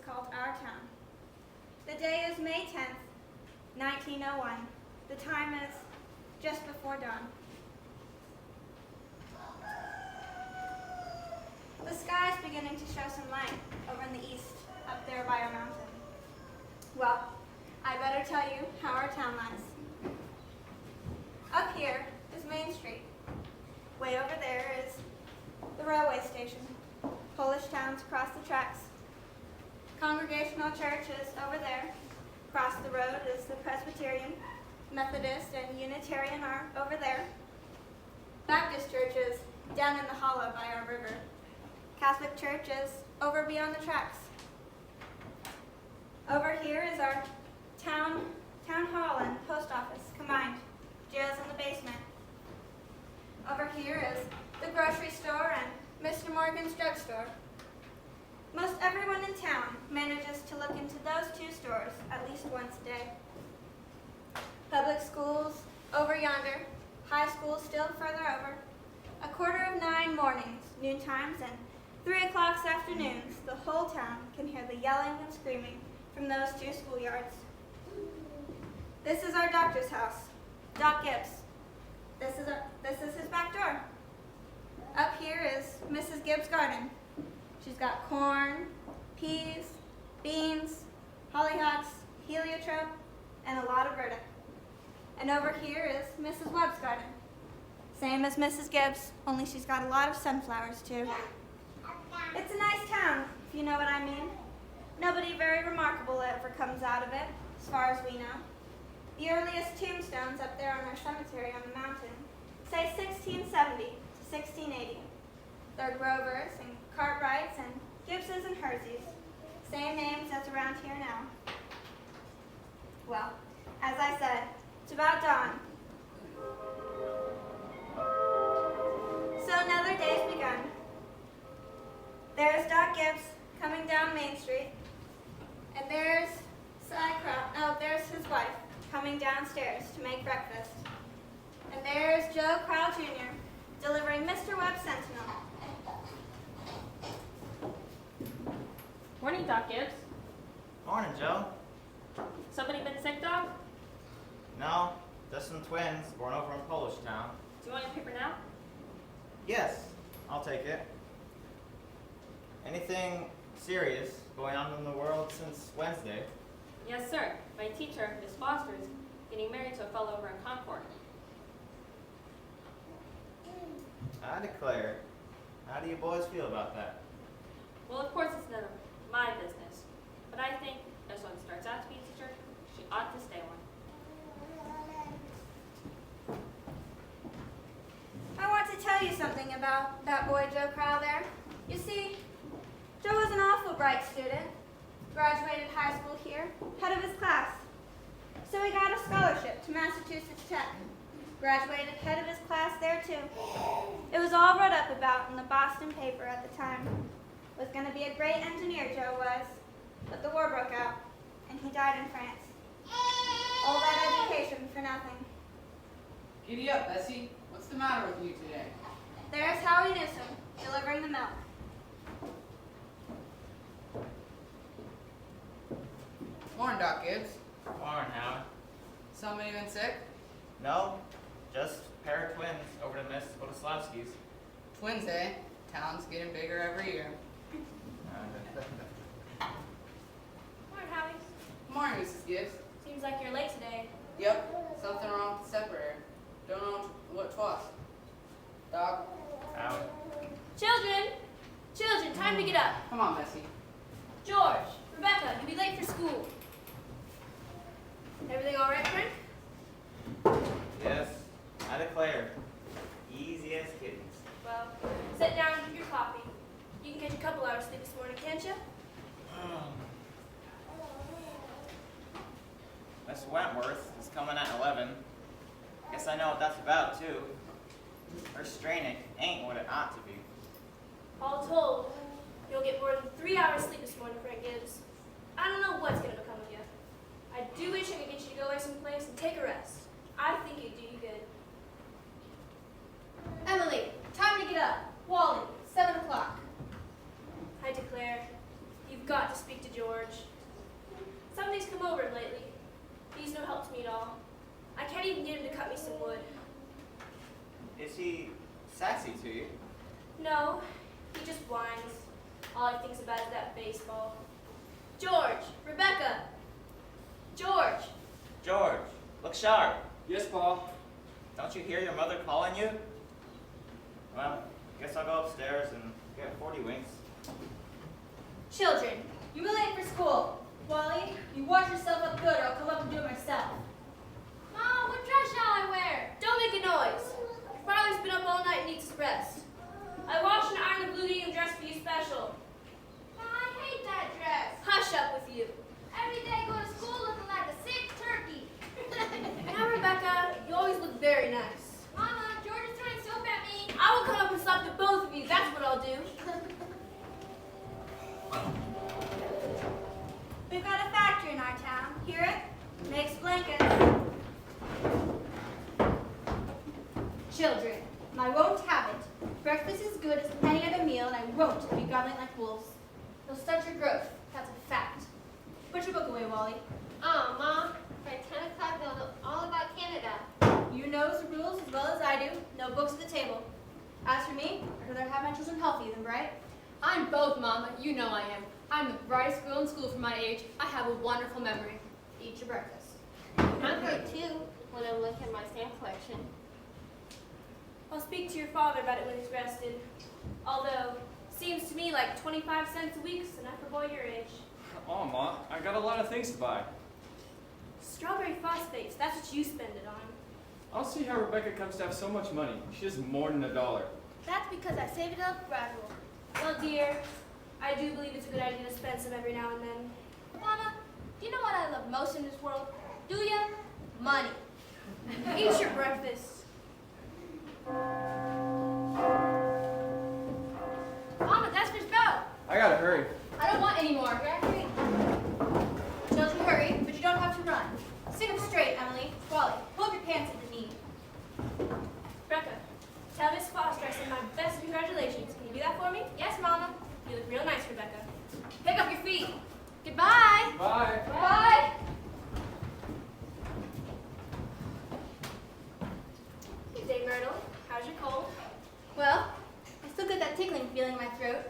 called our town. The day is May 10th, 1901. The time is just before dawn. The sky is beginning to show some light over in the east, up there by our mountain. Well, I better tell you how our town lies. Up here is Main Street. Way over there is the railway station. Polish towns across the tracks. Congregational church is over there. Across the road is the Presbyterian, Methodist, and Unitarian are over there. Baptist church is down in the hollow by our river. Catholic church is over beyond the tracks. Over here is our town hall and post office combined. Jail's in the basement. Over here is the grocery store and Mr. Morgan's drugstore. Most everyone in town manages to look into those two stores at least once a day. Public schools over yonder, high school still further over. 9:15 mornings, noon times, and 3 o'clock afternoons, the whole town can hear the yelling and screaming from those two schoolyards. This is our doctor's house, Doc Gibbs. This is his back door. Up here is Mrs. Gibbs' garden. She's got corn, peas, beans, hollyhocks, heliotrope, and a lot of burdock. And over here is Mrs. Webb's garden. Same as Mrs. Gibbs, only she's got a lot of sunflowers too. It's a nice town, if you know what I mean. Nobody very remarkable ever comes out of it, as far as we know. The earliest tombstones up there on our cemetery on the mountain say 1670 to 1680. They're Grovers and Cartwrights and Gibbses and Herseys. Same names as around here now. Well, as I said, it's about dawn. So another day's begun. There's Doc Gibbs coming down Main Street, and there's there's his wife coming downstairs to make breakfast. And there's Joe Crowell Jr. delivering Mr. Webb's Sentinel. Morning, Doc Gibbs. Morning, Joe. Somebody been sick, Doc? No, just some twins born over in Polish Town. Do you want your paper now? Yes, I'll take it. Anything serious going on in the world since Wednesday? Yes, sir. My teacher, Miss Foster, is getting married to a fellow over in Concord. I declare. How do you boys feel about that? Well, of course, it's none of my business. But I think if someone starts out to be a teacher, she ought to stay one. I want to tell you something about that boy Joe Crowell there. You see, Joe was an awful bright student. Graduated high school here, head of his class. So he got a scholarship to Massachusetts Tech. Graduated head of his class there too. It was all wrote up about in the Boston paper at the time. Was going to be a great engineer, Joe was. But the war broke out, and he died in France. All that education for nothing. Giddy up, Bessie. What's the matter with you today? There's Howie Newsom, delivering the milk. Morning, Doc Gibbs. Morning, Howard. Somebody been sick? No, just a pair of twins over to Miss Wodosławski's. Twins, eh? Town's getting bigger every year. Morning, Howie. Morning, Mrs. Gibbs. Seems like you're late today. Yep, something wrong with the separator. Don't know what 'twas. Doc, Howard. Children, time to get up. come on, Bessie. George, Rebecca, you'll be late for school. Everything all right, Frank? Yes, I declare. Easy as kittens. Well, sit down and drink your coffee. You can catch a couple hours sleep this morning, can't you? Miss Wentworth is coming at 11. Guess I know what that's about, too. Her straining ain't what it ought to be. All told, you'll get more than 3 hours sleep this morning, Frank Gibbs. I don't know what's going to become of you. I do wish I could get you to go away someplace and take a rest. I think it'd do you good. Emily, time to get up. Wally, 7 o'clock. I declare, you've got to speak to George. No, he just whines. All he thinks about is that baseball. George, Rebecca. George. George, look sharp. Yes, Pa. Don't you hear your mother calling you? Well, guess I'll go upstairs and get 40 winks. Children, you were late for school. Wally, you wash yourself up good or I'll come up and do it myself. Mom, what dress shall I wear? Don't make a noise. Your father's been up all night and needs to rest. I washed and ironed the blue gingham dress for you special. Mom, I hate that dress. Hush up with you. Every day I go to school looking like a sick turkey. Now, Rebecca, you always look very nice. Mama, George is throwing soap at me. I will come up and slap the both of you. That's what I'll do. We've got a factory in our town. Hear it? Makes blankets. Children, I won't have it. Breakfast is good as any other meal, and I won't be gobbling like wolves. They'll stunt your growth. That's a fact. Put your book away, Wally. Oh, Mom, by 10 o'clock they'll know all about Canada. You know the rules as well as I do. No books at the table. As for me, I'd rather have my children healthy than bright. I'm both, Mama. You know I am. I'm the brightest girl in school for my age. I have a wonderful memory. Eat your breakfast. I'm good too when I'm looking at my stamp collection. I'll speak to your father about it when he's rested. Although, seems to me like 25 cents a week's enough for a boy your age. Oh, Ma, I got a lot of things to buy. Strawberry phosphates, that's what you spend it on. I don't see how Rebecca comes to have so much money. She has more than $1. That's because I saved it up gradual. Well, dear, I do believe it's a good idea to spend some every now and then. Mama, do you know what I love most in this world? Do ya? Money. Eat your breakfast. Mama, that's Miss Bell. I gotta hurry. I don't want any more. Children, hurry, but you don't have to run. Sit up straight, Emily. Wally, pull up your pants at the knee. Rebecca, tell Miss Foster I send my best congratulations. Can you do that for me? Yes, Mama. You look real nice, Rebecca. Pick up your feet. Goodbye. Bye. Bye. Good day, Myrtle. How's your cold? Well, I still get that tickling feeling in my throat.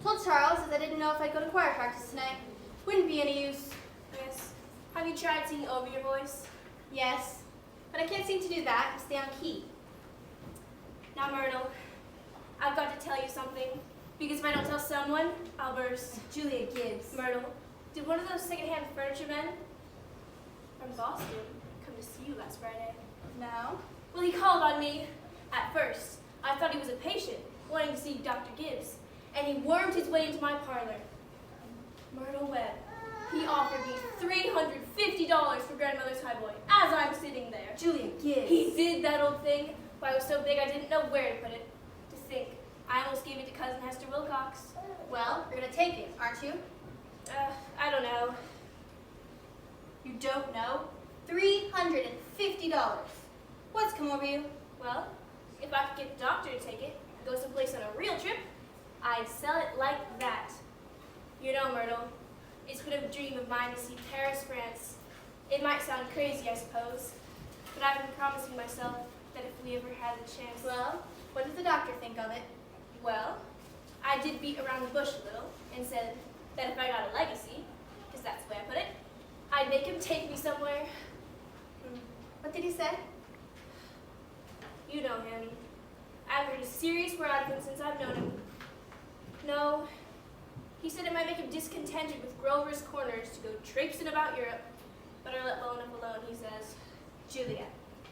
Told Charles that I didn't know if I'd go to choir practice tonight. Wouldn't be any use. Yes. Have you tried singing over your voice? Yes, but I can't seem to do that and stay on key. Now, Myrtle, I've got to tell you something. Because if I don't tell someone, I'll burst. Julia Gibbs. Myrtle, did one of those secondhand furniture men from Boston come to see you last Friday? No. Well, he called on me. At first, I thought he was a patient, wanting to see Dr. Gibbs, and he wormed his way into my parlor. Myrtle Webb, he offered me $350 for grandmother's highboy as I'm sitting there. Julia Gibbs. He did that old thing, but I was so big I didn't know where to put it. To think, I almost gave it to cousin Hester Wilcox. Well, you're gonna take it, aren't you? I don't know. You don't know? $350. What's come over you? Well, if I could get the doctor to take it and go someplace on a real trip, I'd sell it like that. You know, Myrtle, it's been a dream of mine to see Paris, France. It might sound crazy, I suppose, but I've been promising myself that if we ever had the chance. Well, what does the doctor think of it? Well, I did beat around the bush a little and said that if I got a legacy, because that's the way I put it, I'd make him take me somewhere. What did he say? You know him. I haven't heard a serious word out of him since I've known him. No, he said it might make him discontented with Grover's Corners to go traipsing about Europe, but I let well enough alone, he says. Julia,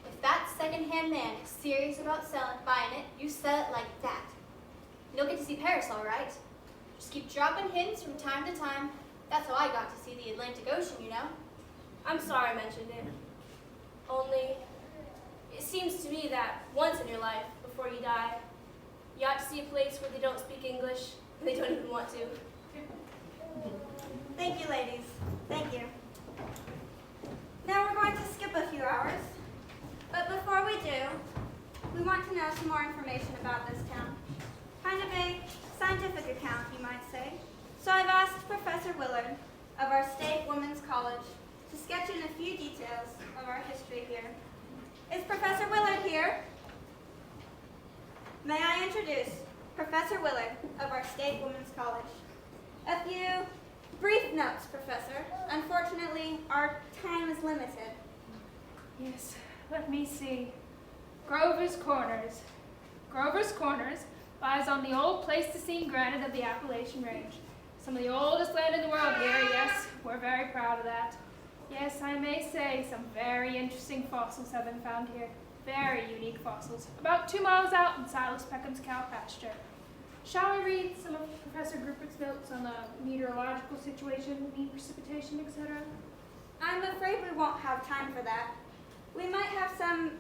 if that second-hand man is serious about buying it, you sell it like that. You'll get to see Paris, all right. Just keep dropping hints from time to time. That's how I got to see the Atlantic Ocean, you know. I'm sorry I mentioned it. Only, it seems to me that once in your life, before you die, you ought to see a place where they don't speak English, and they don't even want to. Thank you, ladies. Thank you. Now we're going to skip a few hours. But before we do, we want to know some more information about this town. Kind of a scientific account, you might say. So I've asked Professor Willard of our State Women's College to sketch in a few details of our history here. Is Professor Willard here? May I introduce Professor Willard of our State Women's College. A few brief notes, Professor. Unfortunately, our time is limited. Yes, let me see. Grover's Corners. Grover's Corners lies on the old Pleistocene granite of the Appalachian Range. Some of the oldest land in the world here, yes, we're very proud of that. Yes, I may say some very interesting fossils have been found here. Very unique fossils, about 2 miles out in Silas Peckham's cow pasture. Shall we read some of Professor Grupert's notes on the meteorological situation, mean precipitation, etc.? I'm afraid we won't have time for that. We might have some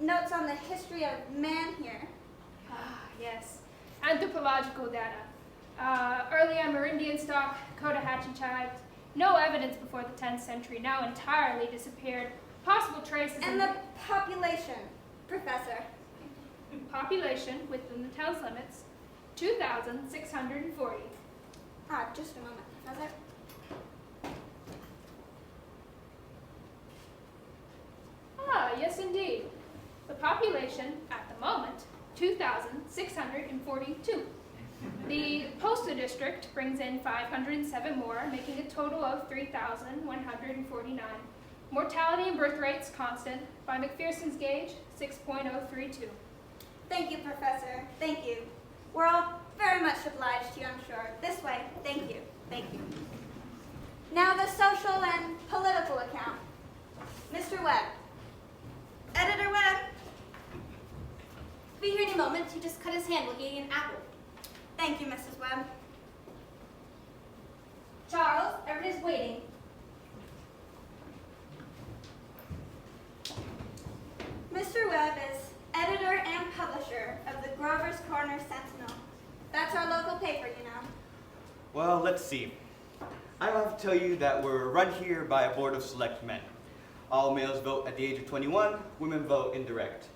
notes on the history of man here. Ah, yes. Anthropological data. Early Amerindian stock, Cotahatchee tribes. No evidence before the 10th century, now entirely disappeared. Possible traces And the population, Professor. population within the town's limits, 2,640. Just a moment, Professor. Ah, yes indeed. The population, at the moment, 2,642. The postal district brings in 507 more, making a total of 3,149. Mortality and birth rates constant. By McPherson's gauge, 6.032. Thank you, Professor. Thank you. We're all very much obliged to you, I'm sure. This way. Thank you. Thank you. Now the social and political account. Mr. Webb. Editor Webb. Be here in a moment. He just cut his hand while eating an apple. Thank you, Mrs. Webb. Charles, everybody's waiting. Mr. Webb is editor and publisher of the Grover's Corner Sentinel. That's our local paper, you know. Well, let's see. I have to tell you that we're run here by a board of select men. All males vote at the age of 21, women vote indirect.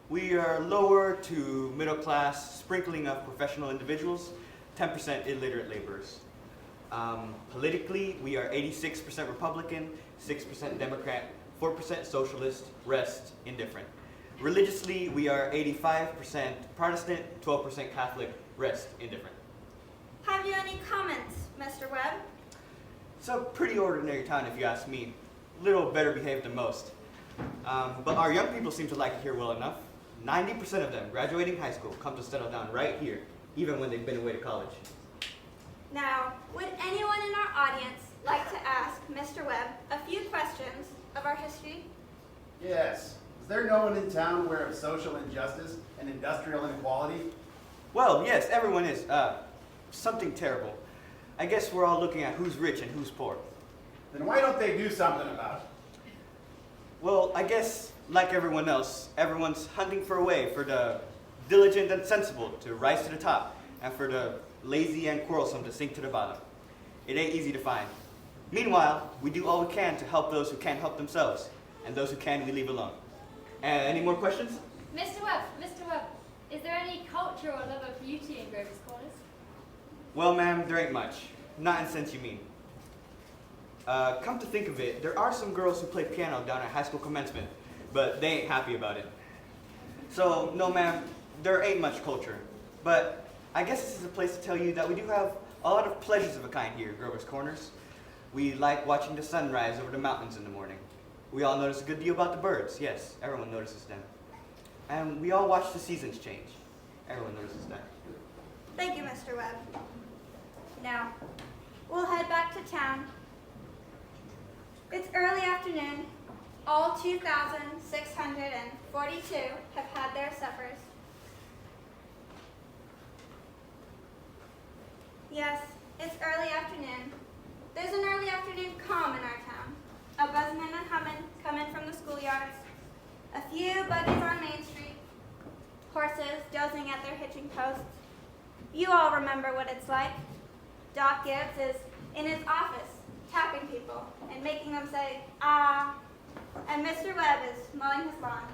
We are lower to middle class, sprinkling of professional individuals, 10% illiterate laborers. Politically, we are 86% Republican, 6% Democrat, 4% socialist, rest indifferent. Religiously, we are 85% Protestant, 12% Catholic, rest indifferent. Have you any comments, Mr. Webb? It's a pretty ordinary town if you ask me. Little better behaved than most. But our young people seem to like it here well enough. 90% of them graduating high school come to settle down right here, even when they've been away to college. Now, would anyone in our audience like to ask Mr. Webb a few questions of our history? Yes. Is there no one in town aware of social injustice and industrial inequality? Well, yes, everyone is. Something terrible. I guess we're all looking at who's rich and who's poor. Then why don't they do something about it? Well, I guess, like everyone else, everyone's hunting for a way for the diligent and sensible to rise to the top, and for the lazy and quarrelsome to sink to the bottom. It ain't easy to find. Meanwhile, we do all we can to help those who can't help themselves, and those who can we leave alone. Any more questions? Mr. Webb, is there any culture or love of beauty in Grover's Corners? Well, ma'am, there ain't much. Not in the sense you mean. Come to think of it, there are some girls who play piano down at high school commencement, but they ain't happy about it. So, no ma'am, there ain't much culture. But I guess this is a place to tell you that we do have a lot of pleasures of a kind here at Grover's Corners. We like watching the sun rise over the mountains in the morning. We all notice a good deal about the birds. Yes, everyone notices them. And we all watch the seasons change. Everyone notices that. Thank you, Mr. Webb. Now, we'll head back to town. It's early afternoon. All 2,642 have had their suppers. Yes, it's early afternoon. There's an early afternoon calm in our town. A buzzing and a humming coming from the schoolyards. A few buggies on Main Street. Horses dozing at their hitching posts. You all remember what it's like. Doc Gibbs is in his office tapping people and making them say, ah, and Mr. Webb is mowing his lawn.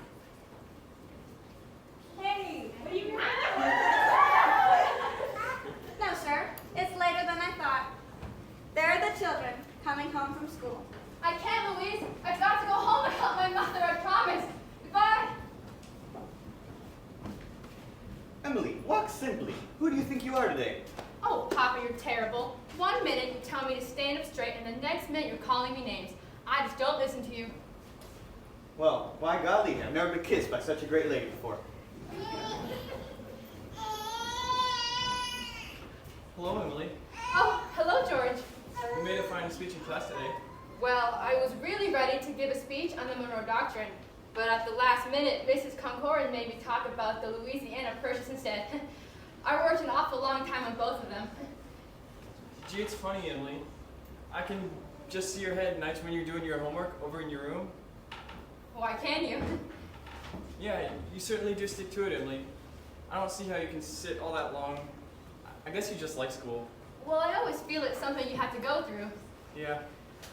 Hey, what are you doing? No, sir. It's later than I thought. There are the children coming home from school. I can't, Louise. I've got to go home and help my mother, I promise. Goodbye. Emily, walk simply. Who do you think you are today? Oh, Papa, you're terrible. 1 minute you tell me to stand up straight, and the next minute you're calling me names. I just don't listen to you. Well, by golly, I've never been kissed by such a great lady before. Hello, Emily. Oh, hello, George. You made a fine speech in class today. Well, I was really ready to give a speech on the Monroe Doctrine, but at the last minute, Mrs. Concord made me talk about the Louisiana Purchase instead. I worked an awful long time on both of them. Gee, it's funny, Emily. I can just see your head nights when you're doing your homework over in your room. Why can you? Yeah, you certainly do stick to it, Emily. I don't see how you can sit all that long. I guess you just like school. Well, I always feel it's something you have to go through. Yeah.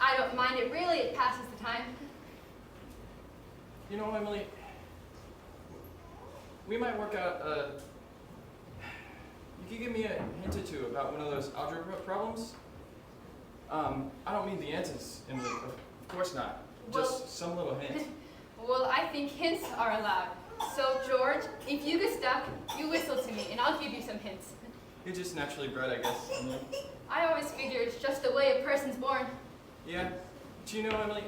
I don't mind it, really. It passes the time. You know, Emily, we might work out you could give me a hint or two about one of those algebra problems? I don't mean the answers, Emily. Of course not. Just some little hint. Well, I think hints are allowed. So, George, if you get stuck, you whistle to me, and I'll give you some hints. You're just naturally bred, I guess, Emily. I always figure it's just the way a person's born. Yeah. Do you know, Emily,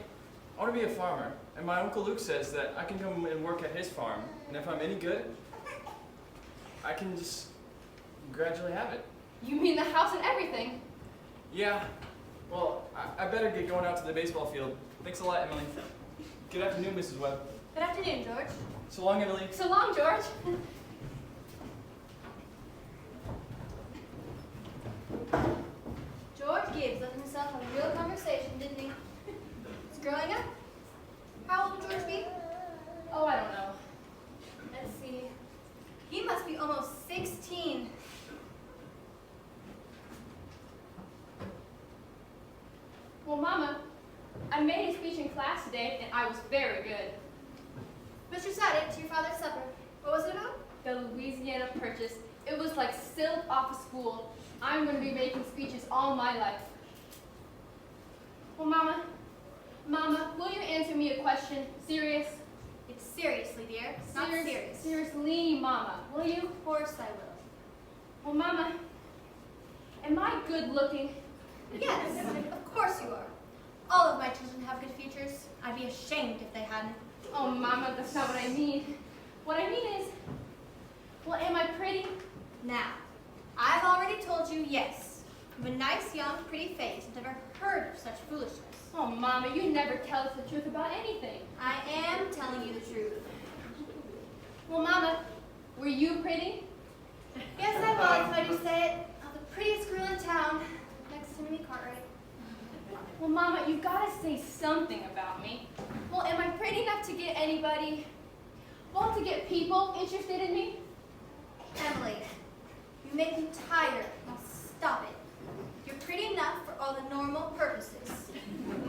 I want to be a farmer. And my Uncle Luke says that I can come and work at his farm. And if I'm any good, I can just gradually have it. You mean the house and everything? Yeah. Well, I better get going out to the baseball field. Thanks a lot, Emily. Good afternoon, Mrs. Webb. Good afternoon, George. So long, Emily. So long, George. George Gibbs let himself have a real conversation, didn't he? He's growing up. How old will George be? Oh, I don't know. Let's see. He must be almost 16. Well, Mama, I made a speech in class today, and I was very good. Mr. Sadet, to your father's supper. What was it about? The Louisiana Purchase. It was like silk off of school. I'm going to be making speeches all my life. Well, Mama, will you answer me a question? Serious? It's seriously, dear. It's not serious. Seriously, Mama, will you? Of course I will. Well, Mama, am I good looking? Yes, of course you are. All of my children have good features. I'd be ashamed if they hadn't. Oh, Mama, that's not what I mean. What I mean is, well, am I pretty? Now, I've already told you yes. You have a nice, young, pretty face. I've never heard of such foolishness. Oh, Mama, you never tell us the truth about anything. I am telling you the truth. Well, Mama, were you pretty? Yes, I was, if I do say it. I'm the prettiest girl in town, next to Minnie Cartwright. Well, Mama, you've got to say something about me. Well, am I pretty enough to get anybody, well, to get people interested in me? Emily, you make me tired. Now stop it. You're pretty enough for all the normal purposes.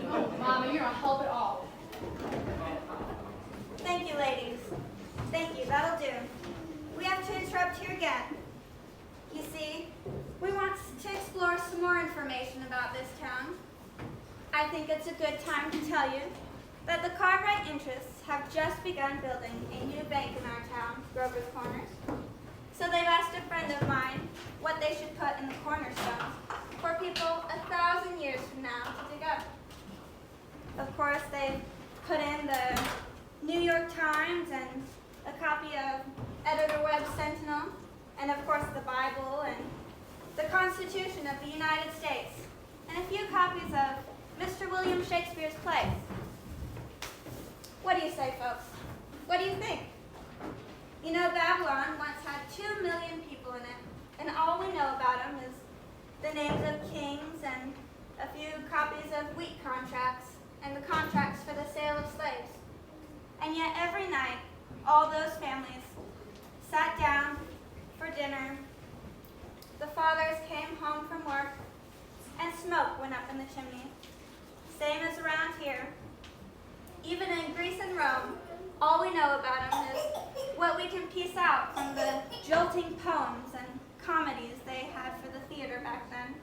Oh, Mama, you're a help at all. Thank you, ladies. Thank you, that'll do. We have to interrupt you again. You see, we want to explore some more information about this town. I think it's a good time to tell you that the Cartwright interests have just begun building a new bank in our town, Grover's Corners. So they've asked a friend of mine what they should put in the cornerstones for people 1,000 years from now to dig up. Of course, they've put in the New York Times and a copy of Editor Webb's Sentinel, and of course the Bible and the Constitution of the United States, and a few copies of Mr. William Shakespeare's plays. What do you say, folks? What do you think? You know, Babylon once had 2 million people in it, and all we know about them is the names of kings and a few copies of wheat contracts and the contracts for the sale of slaves. And yet every night, all those families sat down for dinner. The fathers came home from work, and smoke went up in the chimney. Same as around here. Even in Greece and Rome, all we know about them is what we can piece out from the jolting poems and comedies they had for the theater back then.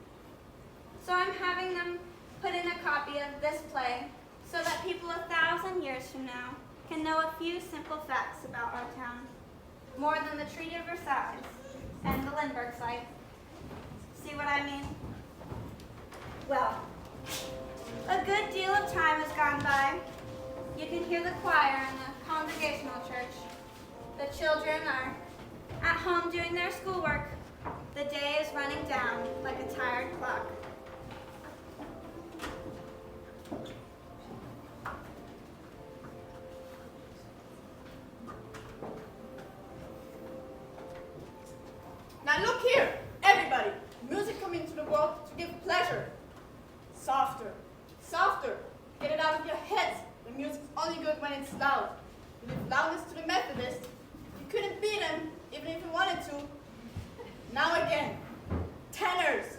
So I'm having them put in a copy of this play so that people 1,000 years from now can know a few simple facts about our town, more than the Treaty of Versailles. and the Lindbergh site. See what I mean? Well, a good deal of time has gone by. You can hear the choir in the Congregational Church. The children are at home doing their schoolwork. The day is running down like a tired clock. Now look here, everybody. Music come into the world to give pleasure. Softer, softer. Get it out of your heads. The music's only good when it's loud. You leave loudness to the Methodists. You couldn't beat them, even if you wanted to. Now again, tenors.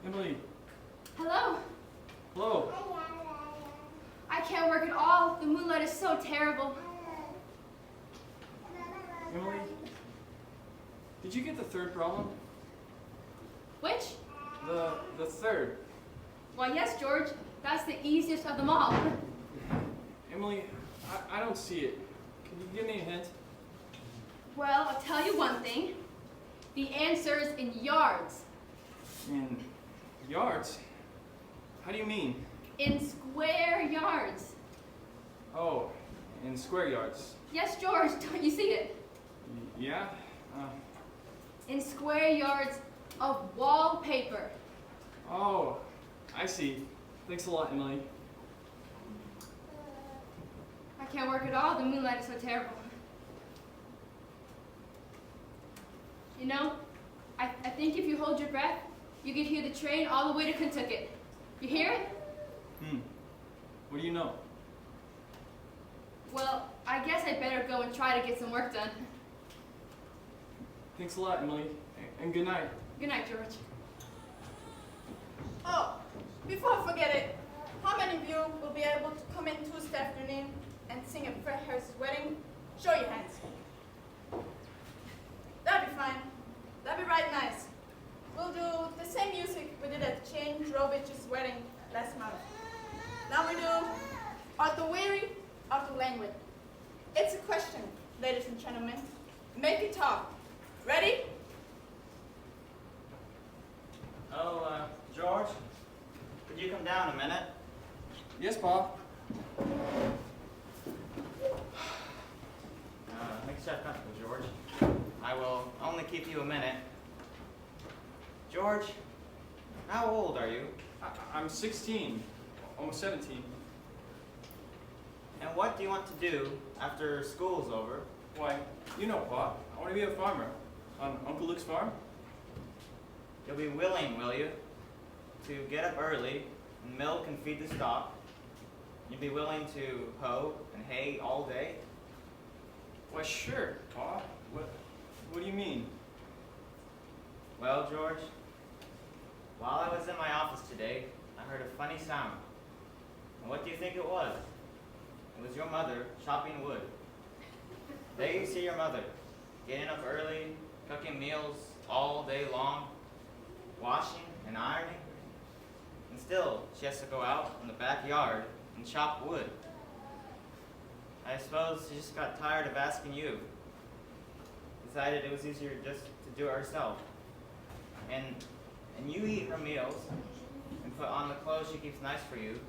Emily, Hello. hello. I can't work at all. The moonlight is so terrible. Emily, did you get the third problem? Which? The third. Why, yes, George. That's the easiest of them all. Emily, I don't see it. Can you give me a hint? Well, I'll tell you one thing. The answer is in yards. In yards? How do you mean? In square yards. Oh, in square yards. Yes, George, don't you see it? Yeah? In square yards of wallpaper. Oh, I see. Thanks a lot, Emily. I can't work at all. The moonlight is so terrible. You know, I think if you hold your breath, you can hear the train all the way to Kentucky. You hear it? What do you know? Well, I guess I better go and try to get some work done. Thanks a lot, Emily. And good night. Good night, George. Oh, before I forget it, how many of you will be able to come in Tuesday afternoon and sing at Fred Harris's wedding? Show your hands. That'd be fine. That'd be right nice. We'll do the same music we did at Jane Drovich's wedding last month. Now we do Arthur Weary, Arthur Langwood. It's a question, ladies and gentlemen. Make it talk. Ready? Oh, George, could you come down a minute? Yes, Bob. Make yourself comfortable, George. I will only keep you a minute. George, how old are you? I'm 16, almost 17. And what do you want to do after school's over? Why, you know, Pa, I want to be a farmer on Uncle Luke's farm. You'll be willing, will you, to get up early and milk and feed the stock? You'll be willing to hoe and hay all day? Why, sure, Pa. What do you mean? Well, George, while I was in my office today, I heard a funny sound. And what do you think it was? It was your mother chopping wood. There you see your mother, getting up early, cooking meals all day long, washing and ironing. And still, she has to go out in the backyard and chop wood. I suppose she just got tired of asking you. Decided it was easier just to do it herself. And you eat her meals and put on the clothes she keeps nice for you.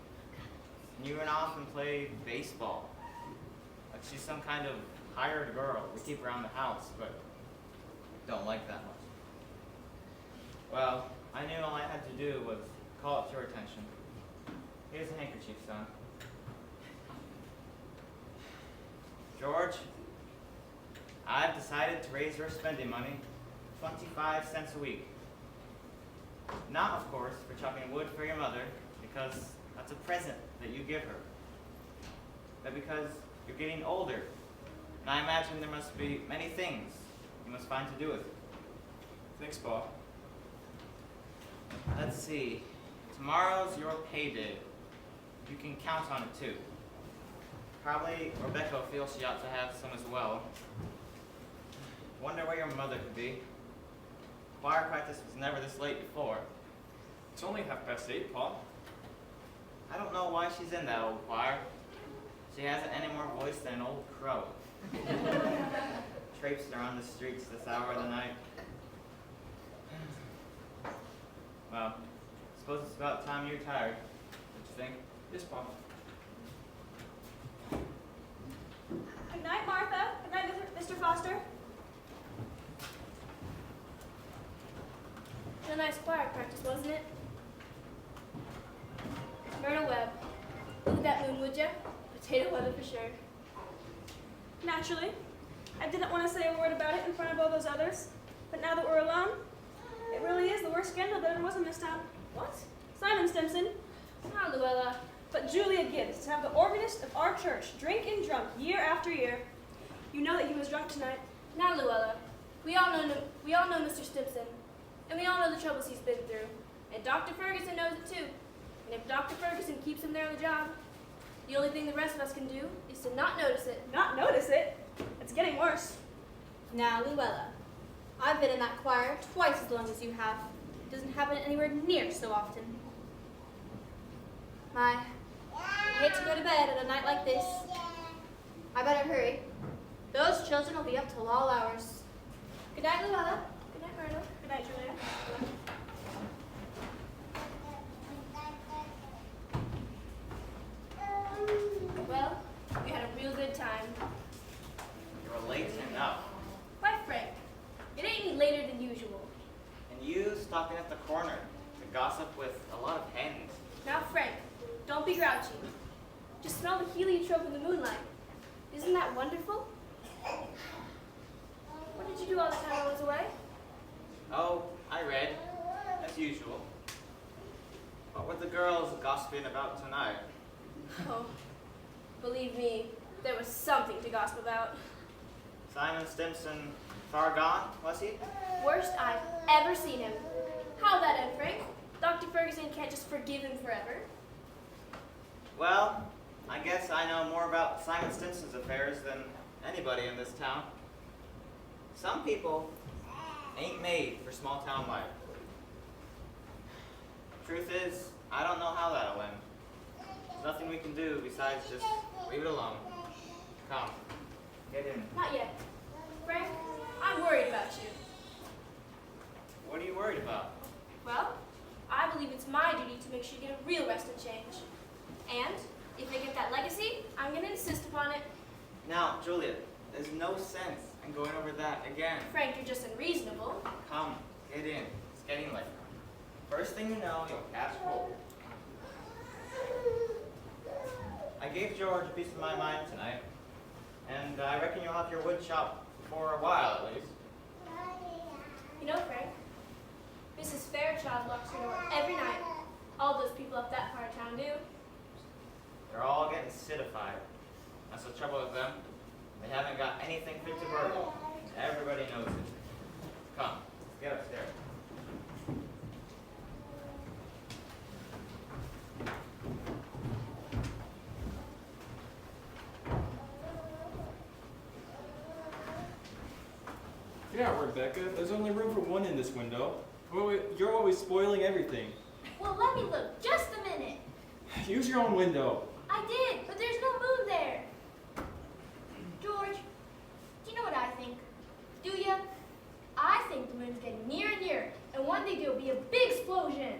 And you run off and play baseball. Like she's some kind of hired girl. We keep her around the house, but don't like that much. Well, I knew all I had to do was call it to her attention. Here's a handkerchief, son. George, I've decided to raise your spending money 25 cents a week. Not, of course, for chopping wood for your mother, because that's a present that you give her, but because you're getting older, and I imagine there must be many things you must find to do with it. Thanks, Pa. Let's see. Tomorrow's your payday. You can count on it, too. Probably Rebecca will feel she ought to have some as well. Wonder where your mother could be. Choir practice was never this late before. It's only 8:30, Pa. I don't know why she's in that old choir. She hasn't any more voice than an old crow. traipsing around the streets this hour of the night. Well, suppose it's about time you retired. What you think? Yes, Pop. Good night, Martha. Good night, Mr. Foster. A nice choir practice, wasn't it? Myrna Webb, look at that moon, would ya? Potato weather for sure. Naturally. I didn't want to say a word about it in front of all those others, but now that we're alone, it really is the worst scandal that ever was in this town. What? Simon Stimson. Now, Luella. But Julia Gibbs, to have the organist of our church drink and drunk year after year. You know that he was drunk tonight. Now, Luella. We all know Mr. Stimson, and we all know the troubles he's been through. And Dr. Ferguson knows it too. And if Dr. Ferguson keeps him there on the job, the only thing the rest of us can do is to not notice it. Not notice it? It's getting worse. Now, Luella, I've been in that choir twice as long as you have. It doesn't happen anywhere near so often. I hate to go to bed at a night like this. I better hurry. Those children will be up till all hours. Good night, Luella. Good night, Myrna. Good night, Julia. Well, we had a real good time. You're late enough. Why, Frank? It ain't any later than usual. And you stopping at the corner to gossip with a lot of hens. Now, Frank, don't be grouchy. Just smell the heliotrope in the moonlight. Isn't that wonderful? What did you do all the time I was away? Oh, I read, as usual. What were the girls gossiping about tonight? Oh, believe me, there was something to gossip about. Simon Stimson far gone, was he? Worst I've ever seen him. How'd that end, Frank? Dr. Ferguson can't just forgive him forever. Well, I guess I know more about Simon Stimson's affairs than anybody in this town. Some people ain't made for small town life. Truth is, I don't know how that'll end. There's nothing we can do besides just leave it alone. Come, get in. Not yet. Frank, I'm worried about you. What are you worried about? Well, I believe it's my duty to make sure you get a real rest and change. And if I get that legacy, I'm going to insist upon it. Now, Julia, there's no sense in going over that again. Frank, you're just unreasonable. Come, get in. It's getting late. First thing you know, you'll catch cold. I gave George a piece of my mind tonight, and I reckon you'll have your wood chopped for a while at least. You know, Frank, Mrs. Fairchild locks her door every night. All those people up that part of town do. They're all getting citified. That's the trouble with them. They haven't got anything fit to burn. Everybody knows it. Come, let's get upstairs. Yeah, Rebecca, there's only room for one in this window. Well, you're always spoiling everything. Well, let me look just a minute. Use your own window. I did, but there's no moon there. George, do you know what I think? Do you? I think the moon's getting nearer and nearer, and one day there'll be a big explosion.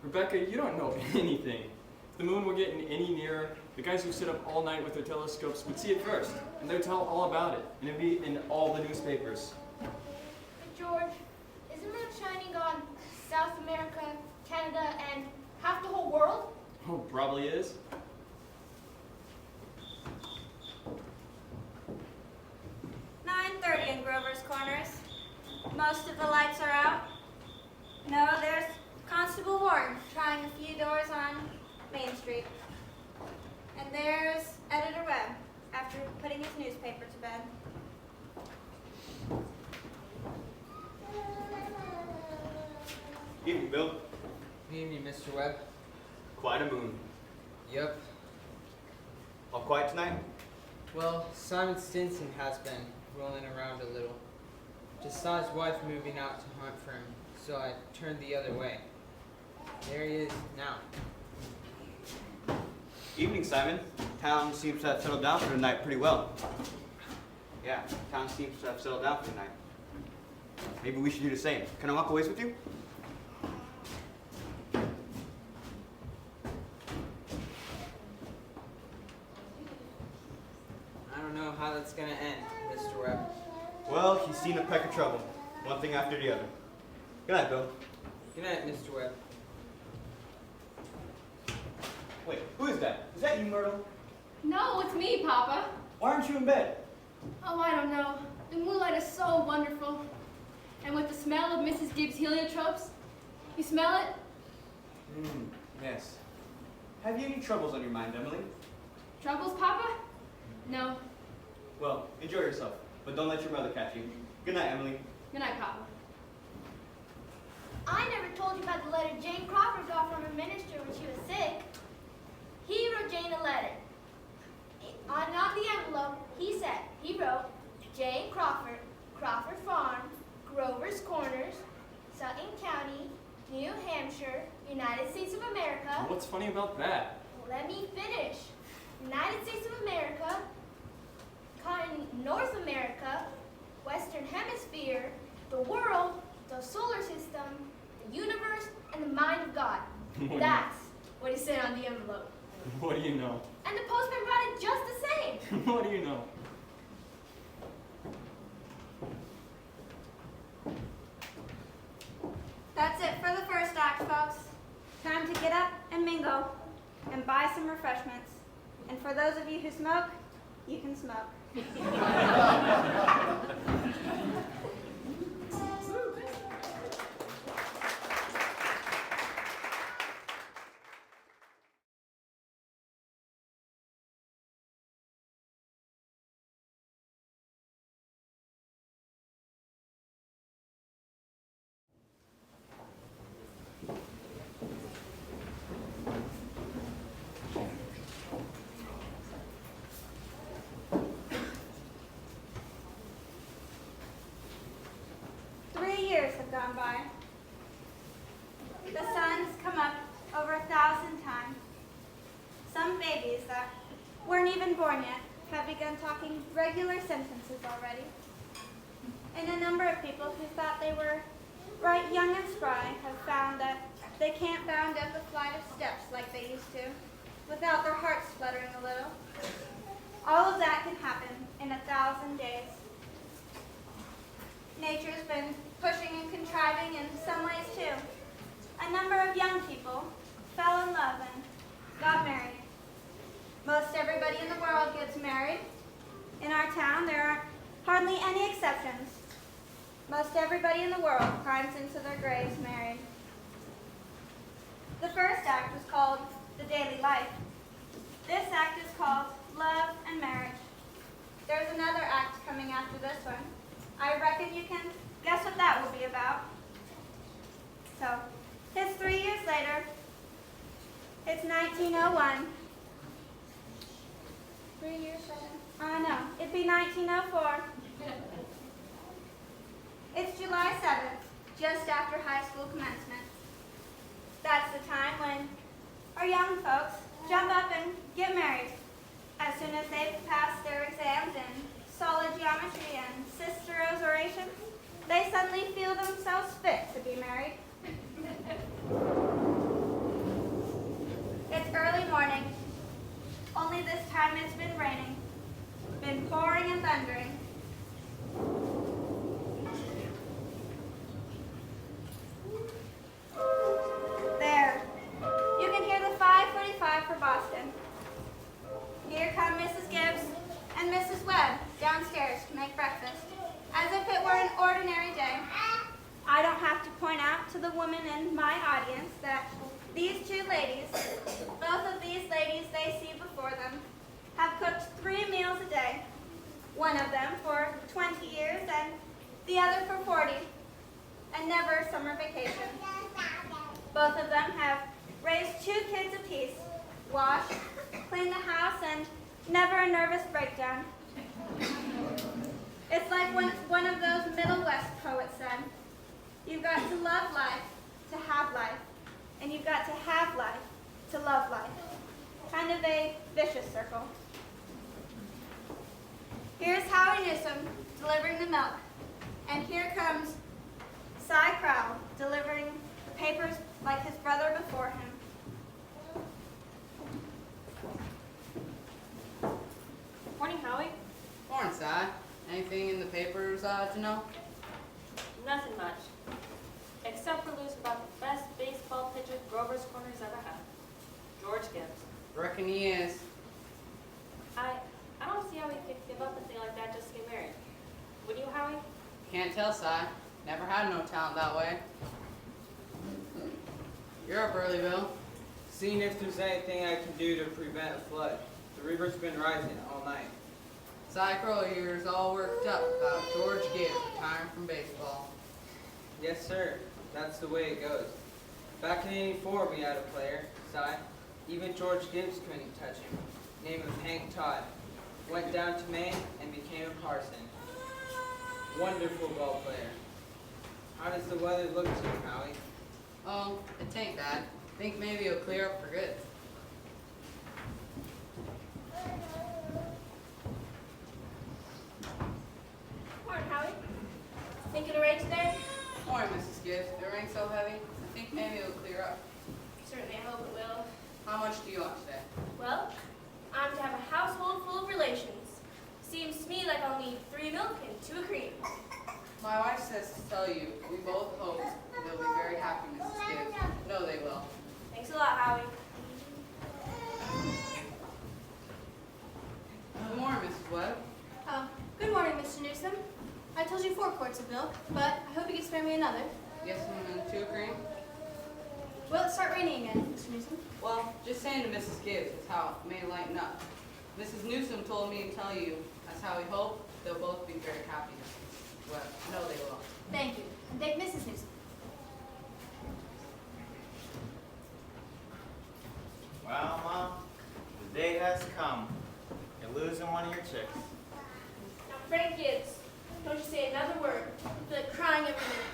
Rebecca, you don't know anything. If the moon were getting any nearer, the guys who sit up all night with their telescopes would see it first, and they'd tell all about it, and it'd be in all the newspapers. But George, is the moon shining on South America, Canada, and half the whole world? Oh, probably is. "9:30 in Grover's Corners. Most of the lights are out. No, there's Constable Warren trying a few doors on Main Street. And there's Editor Webb after putting his newspaper to bed. Evening, Bill. Evening, Mr. Webb. Quite a moon. Yep. All quiet tonight? Well, Simon Stimson has been rolling around a little. Just saw his wife moving out to hunt for him, so I turned the other way. There he is now. Evening, Simon. Town seems to have settled down for the night pretty well. Yeah, town seems to have settled down for the night. Maybe we should do the same. Can I walk a ways with you? I don't know how that's gonna end, Mr. Webb. Well, he's seen a peck of trouble. One thing after the other. Good night, Bill. Good night, Mr. Webb. Wait, who is that? Is that you, Myrtle? No, it's me, Papa. Why aren't you in bed? Oh, I don't know. The moonlight is so wonderful. And with the smell of Mrs. Gibbs' heliotropes, you smell it? Yes. Have you any troubles on your mind, Emily? Troubles, Papa? No. Well, enjoy yourself, but don't let your mother catch you. Good night, Emily. Good night, Papa. I never told you about the letter Jane Crawford got from her minister when she was sick. He wrote Jane a letter. On the envelope, he wrote, Jane Crawford, Crawford Farm, Grover's Corners, Sutton County, New Hampshire, United States of America. What's funny about that? Let me finish. United States of America, North America, Western Hemisphere, the world, the solar system, the universe, and the mind of God. That's what he said on the envelope. What do you know? And the postman brought it just the same. What do you know? That's it for the first act, folks. Time to get up and mingle and buy some refreshments. And for those of you who smoke, you can smoke. Years have gone by. The sun's come up over 1,000 times. Some babies that weren't even born yet have begun talking regular sentences already. And a number of people who thought they were right young and spry have found that they can't bound up a flight of steps like they used to without their hearts fluttering a little. All of that can happen in 1,000 days. Nature's been pushing and contriving in some ways too. A number of young people fell in love and got married. Most everybody in the world gets married. In our town, there aren't hardly any exceptions. Most everybody in the world climbs into their graves married. The first act was called The Daily Life. This act is called Love and Marriage. There's another act coming after this one. I reckon you can guess what that will be about. So, it's 3 years later. It's 1901. 3 years later? I know. It'd be 1904. It's July 7th, just after high school commencement. That's the time when our young folks jump up and get married. As soon as they've passed their exams in solid geometry and Cicero's orations, they suddenly feel themselves fit to be married. It's early morning. Only this time it's been raining, been pouring and thundering. There. You can hear the 5:45 for Boston. Here come Mrs. Gibbs and Mrs. Webb downstairs to make breakfast, as if it were an ordinary day. I don't have to point out to the woman in my audience that these two ladies, both of these ladies they see before them, have cooked 3 meals a day. One of them for 20 years and the other for 40, and never a summer vacation. Both of them have raised 2 kids apiece, washed, cleaned the house, and never a nervous breakdown. It's like one of those Middle West poets said, you've got to love life to have life, and you've got to have life to love life. Kind of a vicious circle. Here's Howie Newsom delivering the milk. And here comes Cy Crowell delivering the papers like his brother before him. Morning, Howie. Morning, Si. Anything in the papers to know? Nothing much. Except for news about the best baseball pitcher Grover's Corners ever had. George Gibbs. Reckon he is. I don't see how he could give up a thing like that just to get married. Would you, Howie? Can't tell, Si. Never had no talent that way. You're up early, Bill. Seeing if there's anything I can do to prevent a flood. The river's been rising all night. Si Crow here's all worked up about George Gibbs retiring from baseball. Yes, sir. That's the way it goes. Back in '84, we had a player, Si. Even George Gibbs couldn't touch him. Name of Hank Todd. Went down to Maine and became a parson. Wonderful ball player. How does the weather look to you, Howie? Oh, it ain't bad. Think maybe it'll clear up for good. Morning, Howie. Think it'll rain today? Morning, Mrs. Gibbs. The rain's so heavy, I think maybe it'll clear up. Certainly, I hope it will. How much do you want today? Well, I'm to have a household full of relations. Seems to me like I'll need 3 milk and 2 of cream. My wife says to tell you, we both hope they'll be very happy, Mrs. Gibbs. No, they will. Thanks a lot, Howie. Good morning, Mrs. Webb. Good morning, Mr. Newsom. I told you 4 quarts of milk, but I hope you can spare me another. Yes, ma'am, and 2 of cream? Will it start raining again, Mr. Newsom? Well, just saying to Mrs. Gibbs is how it may lighten up. Mrs. Newsom told me to tell you that's how we hope they'll both be very happy. Well, I know they will. Thank you. And thank Mrs. Newsom. Well, Mom, the day has come. You're losing one of your chicks. Now, Frank Gibbs, don't you say another word. I feel like crying every minute.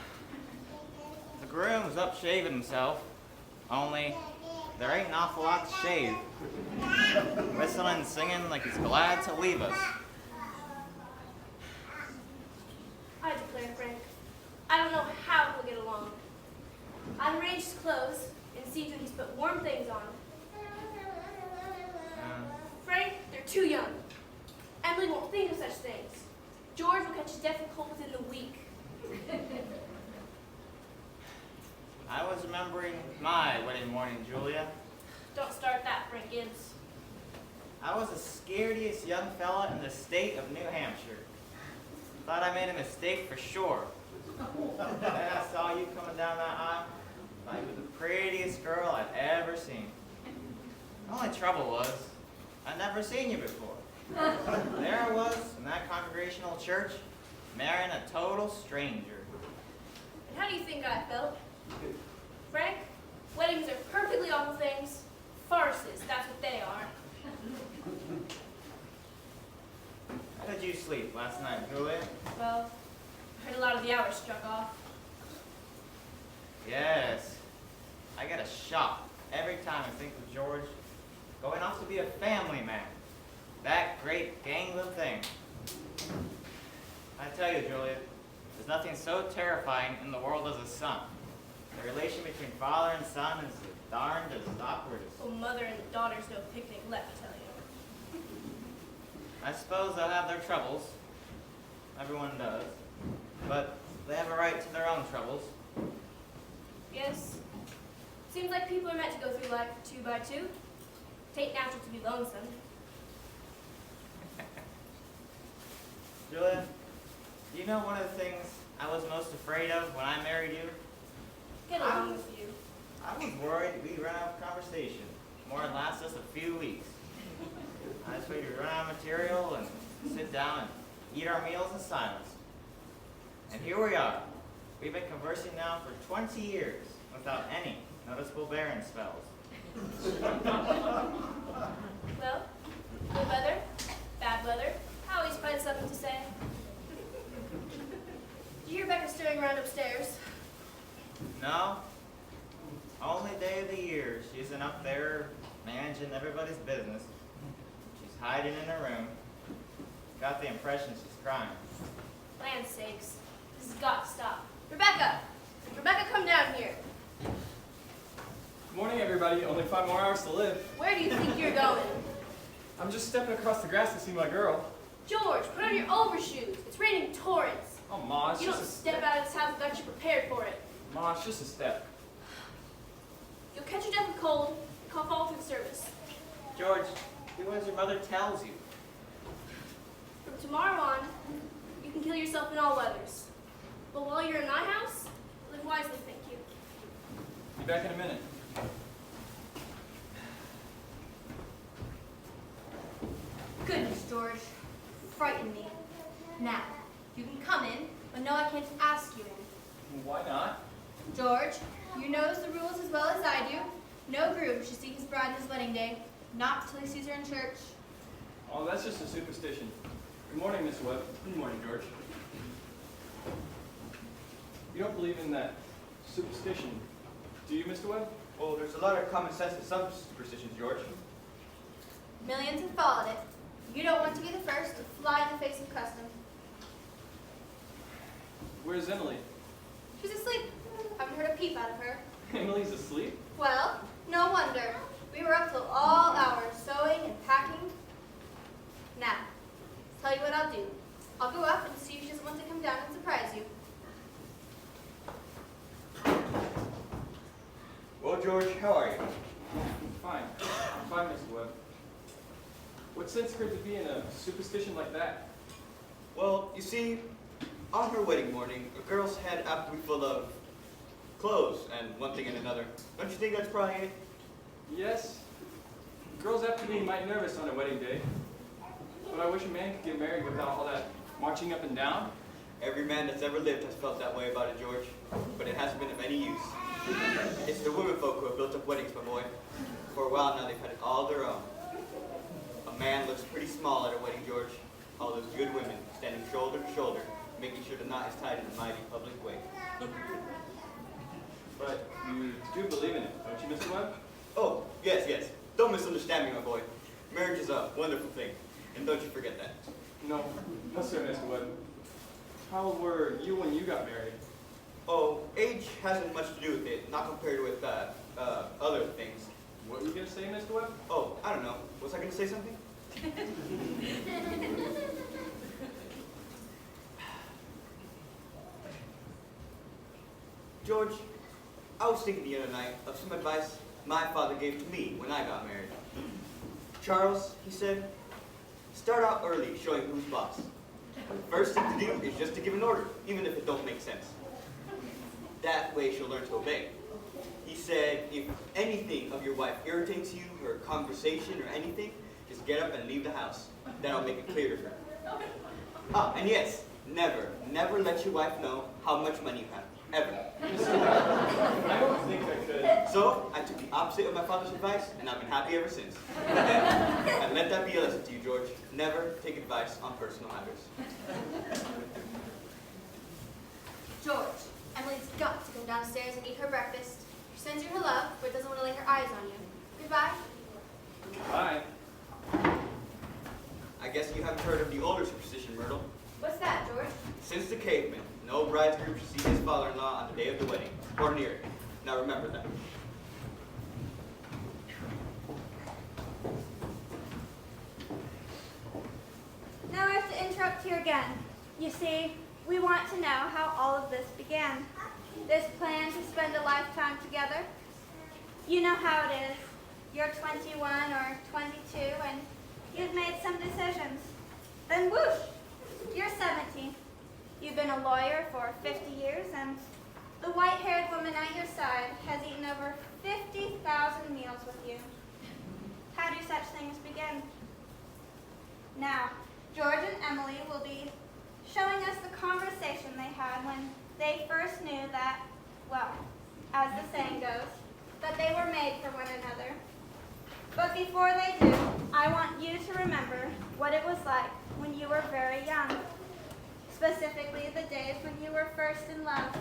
The groom's up shaving himself, only there ain't an awful lot to shave. Whistling and singing like he's glad to leave us. I declare, Frank, I don't know how he'll get along. I've arranged his clothes and seen that he's put warm things on. Frank, they're too young. Emily won't think of such things. George will catch a death and cold within the week. I was remembering my wedding morning, Julia. Don't start that, Frank Gibbs. I was the scarediest young fella in the state of New Hampshire. Thought I made a mistake for sure. Then I saw you coming down that aisle. Thought you were the prettiest girl I'd ever seen. The only trouble was, I'd never seen you before. There I was in that congregational church, marrying a total stranger. And how do you think I felt? Frank, weddings are perfectly awful things. Farces, that's what they are. How did you sleep last night, Julia? Well, I heard a lot of the hours struck off. Yes. I get a shock every time I think of George going off to be a family man. That great gangling thing. I tell you, Julia, there's nothing so terrifying in the world as a son. The relation between father and son is as darned as awkward as... Well, mother and daughter's no picnic left, I tell you. I suppose they'll have their troubles. Everyone does. But they have a right to their own troubles. Yes. Seems like people are meant to go through life 2 by 2. Tain't natural to be lonesome. Julia, do you know one of the things I was most afraid of when I married you? Get along with you. I was worried we'd run out of conversation. More than last us a few weeks. I was afraid we'd run out of material and sit down and eat our meals in silence. And here we are. We've been conversing now for 20 years without any noticeable barren spells. Well, good weather, bad weather. I always find something to say. Did you hear Becca stirring around upstairs? No. Only day of the year. She isn't up there managing everybody's business. She's hiding in her room. Got the impression she's crying. Land's sakes. This has got to stop. Rebecca! Rebecca, come down here. Good morning, everybody. Only 5 more hours to live. Where do you think you're going? I'm just stepping across the grass to see my girl. George, put on your overshoes. It's raining torrents. Oh, Ma, it's You just don't a step out of this house without you prepared for it. Ma, it's just a step. You'll catch your death of cold and cough all through the service. George, do as your mother tells you. From tomorrow on, you can kill yourself in all weathers. But while you're in my house, live wisely, thank you. Be back in a minute. Goodness, George. You frightened me. Now, you can come in, but no, I can't ask you in. Why not? George, you knows the rules as well as I do. No groom should see his bride on his wedding day, not till he sees her in church. Oh, that's just a superstition. Good morning, Miss Webb. Good morning, George. You don't believe in that superstition, do you, Mr. Webb? Well, there's a lot of common sense in some superstitions, George. Millions have followed it. You don't want to be the first to fly in the face of custom. Where's Emily? She's asleep. Haven't heard a peep out of her. Emily's asleep? Well, no wonder. We were up till all hours, sewing and packing. Now, tell you what I'll do. I'll go up and see if she doesn't want to come down and surprise you. Well, George, how are you? Fine. Fine, Mr. Webb. What sense could there be in a superstition like that? Well, you see, on her wedding morning, a girl's head apt to be full of clothes and one thing and another. Don't you think that's probably it? Yes. Girls have to be mighty nervous on a wedding day. But I wish a man could get married without all that marching up and down. Every man that's ever lived has felt that way about it, George. But it hasn't been of any use. It's the women folk who have built up weddings, my boy. For a while now, they've had it all their own. A man looks pretty small at a wedding, George. All those good women standing shoulder to shoulder, making sure the knot is tied in a mighty public way. But you do believe in it, don't you, Mr. Webb? Oh, yes, yes. Don't misunderstand me, my boy. Marriage is a wonderful thing, and don't you forget that. No. No, sir, Mr. Webb. How old were you when you got married? Oh, age hasn't much to do with it, not compared with other things. What were you going to say, Mr. Webb? Oh, I don't know. Was I going to say something? George, I was thinking the other night of some advice my father gave to me when I got married. Charles, he said, start out early showing who's boss. First thing to do is just to give an order, even if it don't make sense. That way she'll learn to obey. He said, if anything of your wife irritates you, her conversation or anything, just get up and leave the house. That'll make it clear to her. Ah, and yes, never let your wife know how much money you have. Ever. I don't think I could. So, I took the opposite of my father's advice, and I've been happy ever since. And let that be a lesson to you, George. Never take advice on personal matters. George, Emily's got to come downstairs and eat her breakfast. She sends you her love, but doesn't want to lay her eyes on you. Goodbye. Bye. I guess you haven't heard of the older superstition, Myrtle. What's that, George? Since the caveman, no bridegroom should see his father-in-law on the day of the wedding, or near it. Now remember that. Now I have to interrupt you again. You see, we want to know how all of this began. This plan to spend a lifetime together. You know how it is. You're 21 or 22 and you've made some decisions. Then whoosh, you're 70. You've been a lawyer for 50 years and the white-haired woman at your side has eaten over 50,000 meals with you. How do such things begin? Now, George and Emily will be showing us the conversation they had when they first knew that, well, as the saying goes, that they were made for one another. But before they do, I want you to remember what it was like when you were very young. Specifically, the days when you were first in love.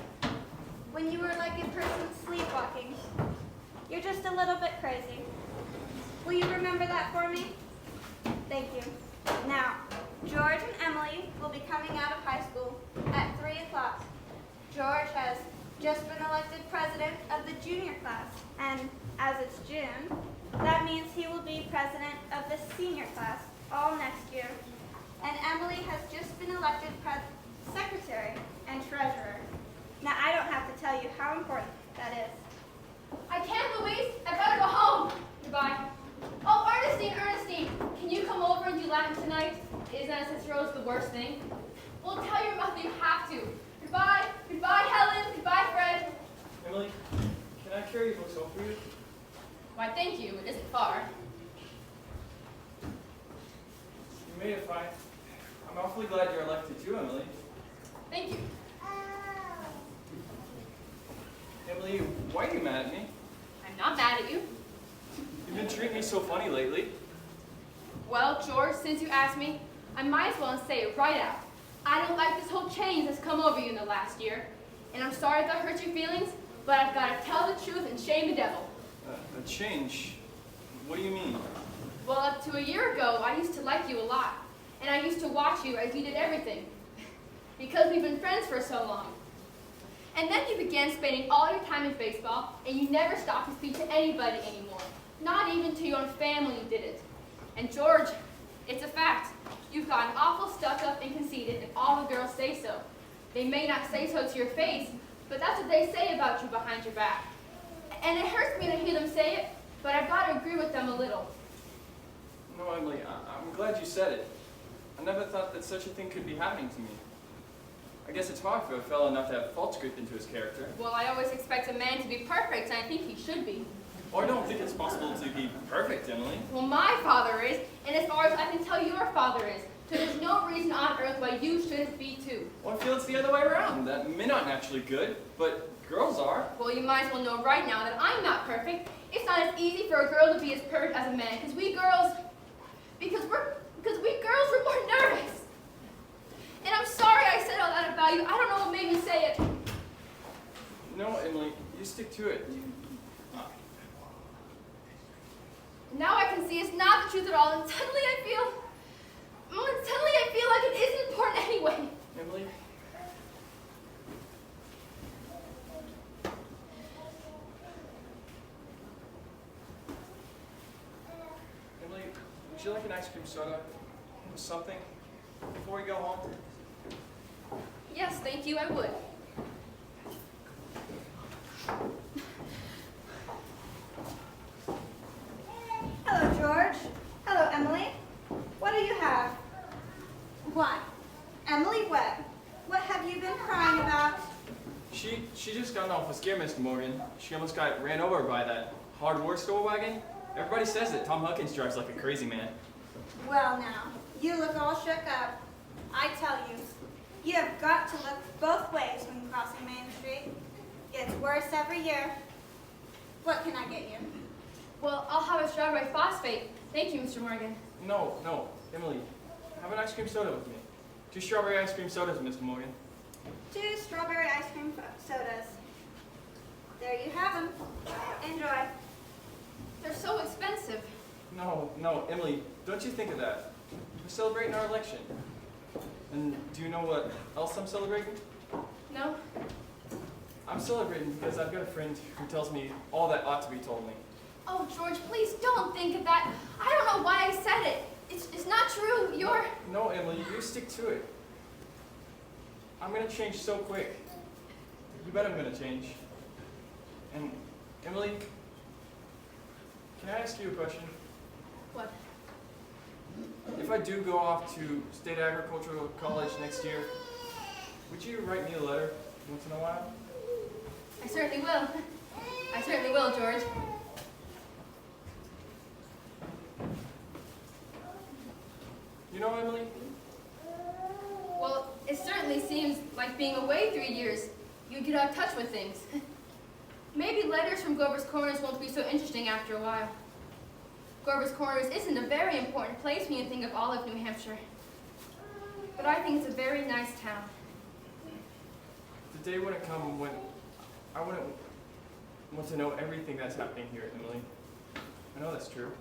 When you were like a person sleepwalking. You're just a little bit crazy. Will you remember that for me? Thank you. Now, George and Emily will be coming out of high school at 3 o'clock. George has just been elected president of the junior class, and as it's June, that means he will be president of the senior class all next year. And Emily has just been elected secretary and treasurer. Now, I don't have to tell you how important that is. I can't, Louise. I gotta go home. Goodbye. Oh, Ernestine, can you come over and do Latin tonight? Isn't Sister Rose the worst thing? Well, tell your mother you have to. Goodbye, Helen. Goodbye, Fred. Emily, can I carry your books home for you? Why, thank you. It isn't far. You made it fine. I'm awfully glad you're elected too, Emily. Thank you. Emily, why are you mad at me? I'm not mad at you. You've been treating me so funny lately. Well, George, since you asked me, I might as well say it right out. I don't like this whole change that's come over you in the last year. And I'm sorry if that hurt your feelings, but I've got to tell the truth and shame the devil. A change? What do you mean? Well, up to a year ago, I used to like you a lot. And I used to watch you as you did everything. Because we've been friends for so long. And then you began spending all your time in baseball, and you never stopped to speak to anybody anymore. Not even to your own family you didn't. And George, it's a fact. You've gotten awful stuck up and conceited, and all the girls say so. They may not say so to your face, but that's what they say about you behind your back. And it hurts me to hear them say it, but I've got to agree with them a little. No, Emily, I'm glad you said it. I never thought that such a thing could be happening to me. I guess it's hard for a fellow not to have faults creep into his character. Well, I always expect a man to be perfect, and I think he should be. Or I don't think it's possible to be perfect, Emily. Well, my father is, and as far as I can tell, your father is. So there's no reason on earth why you shouldn't be too. Well, I feel it's the other way around. That men aren't naturally good, but girls are. Well, you might as well know right now that I'm not perfect. It's not as easy for a girl to be as perfect as a man, because we girls were more nervous. And I'm sorry I said all that about you. I don't know what made me say it. No, Emily, you stick to it. Now I can see it's not the truth at all, and suddenly I feel like it isn't important anyway. Emily? Emily, would you like an ice cream soda? Or something? Before we go home? Yes, thank you, I would. Hello, George. Hello, Emily. What do you have? Why, Emily Webb, what have you been crying about? She just got off a scare, Mr. Morgan. She almost got ran over by that hardware store wagon. Everybody says that Tom Huckins drives like a crazy man. Well now, you look all shook up. I tell you, you have got to look both ways when crossing Main Street. It's worse every year. What can I get you? Well, I'll have a strawberry phosphate. Thank you, Mr. Morgan. No, Emily, have an ice cream soda with me. 2 strawberry ice cream sodas, Mr. Morgan. 2 strawberry ice cream sodas. There you have them. Enjoy. They're so expensive. No, Emily, don't you think of that. We're celebrating our election. And do you know what else I'm celebrating? No? I'm celebrating because I've got a friend who tells me all that ought to be told me. Oh, George, please don't think of that. I don't know why I said it. It's not true. You're... No, Emily, you stick to it. I'm going to change so quick. You bet I'm going to change. And, Emily, can I ask you a question? What? If I do go off to State Agricultural College next year, would you write me a letter once in a while? I certainly will. I certainly will, George. You know, Emily? Well, it certainly seems like being away 3 years, you get out of touch with things. Maybe letters from Grover's Corners won't be so interesting after a while. Grover's Corners isn't a very important place when you think of Olive, New Hampshire. But I think it's a very nice town. The day wouldn't come when I wouldn't want to know everything that's happening here, Emily. I know that's true.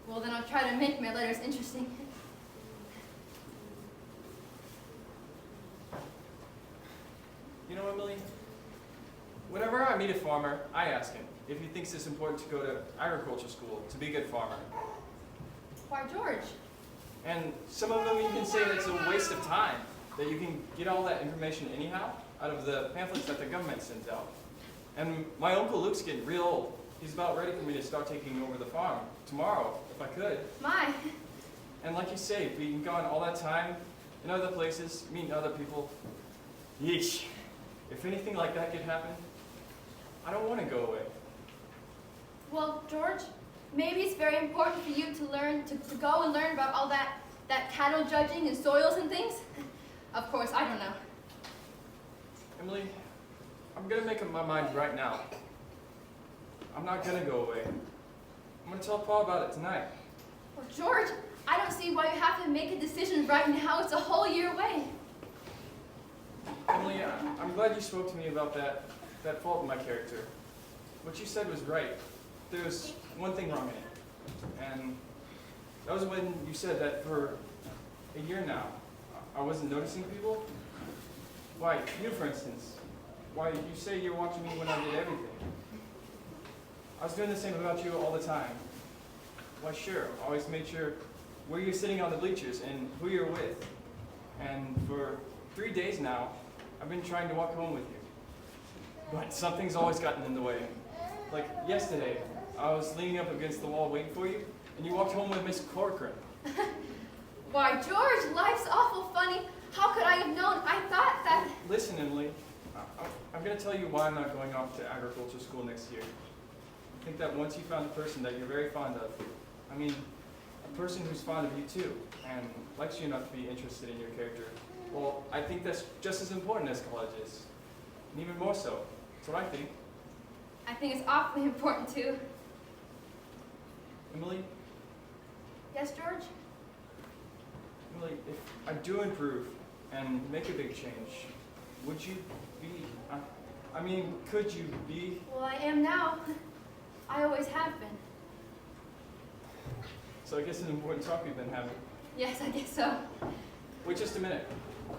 Well, then I'll try to make my letters interesting. know, Emily, whenever I meet a farmer, I ask him if he thinks it's important to go to agriculture school to be a good farmer. Why, George? And some of them even say it's a waste of time, that you can get all that information anyhow out of the pamphlets that the government sends out. And my Uncle Luke's getting real old. He's about ready for me to start taking over the farm tomorrow, if I could. My. And like you say, being gone all that time in other places, meeting other people, yeesh. If anything like that could happen, I don't want to go away. Well, George, maybe it's very important for you to learn, to go and learn about all that cattle judging and soils and things. Of course, I don't know. Emily, I'm going to make up my mind right now. I'm not going to go away. I'm going to tell Paul about it tonight. Well, George, I don't see why you have to make a decision right now. It's a whole year away. Emily, I'm glad you spoke to me about that fault in my character. What you said was right. There was one thing wrong in it. And that was when you said that for a year now, I wasn't noticing people. Why, you for instance. Why, you say you're watching me when I did everything. I was doing the same about you all the time. Why, sure, I always made sure where you're sitting on the bleachers and who you're with. And for 3 days now, I've been trying to walk home with you. But something's always gotten in the way. Like yesterday, I was leaning up against the wall waiting for you, and you walked home with Miss Corcoran. Why, George, life's awful funny. How could I have known? I thought that... Listen, Emily, I'm going to tell you why I'm not going off to agriculture school next year. I think that once you found a person that you're very fond of, I mean, a person who's fond of you too, and likes you enough to be interested in your character, well, I think that's just as important as college is. And even more so. That's what I think. I think it's awfully important too. Emily? Yes, George? Emily, if I do improve and make a big change, would you be, I mean, could you be? Well, I am now. I always have been. So I guess an important talk we've been having. Yes, I guess so. Wait just a minute.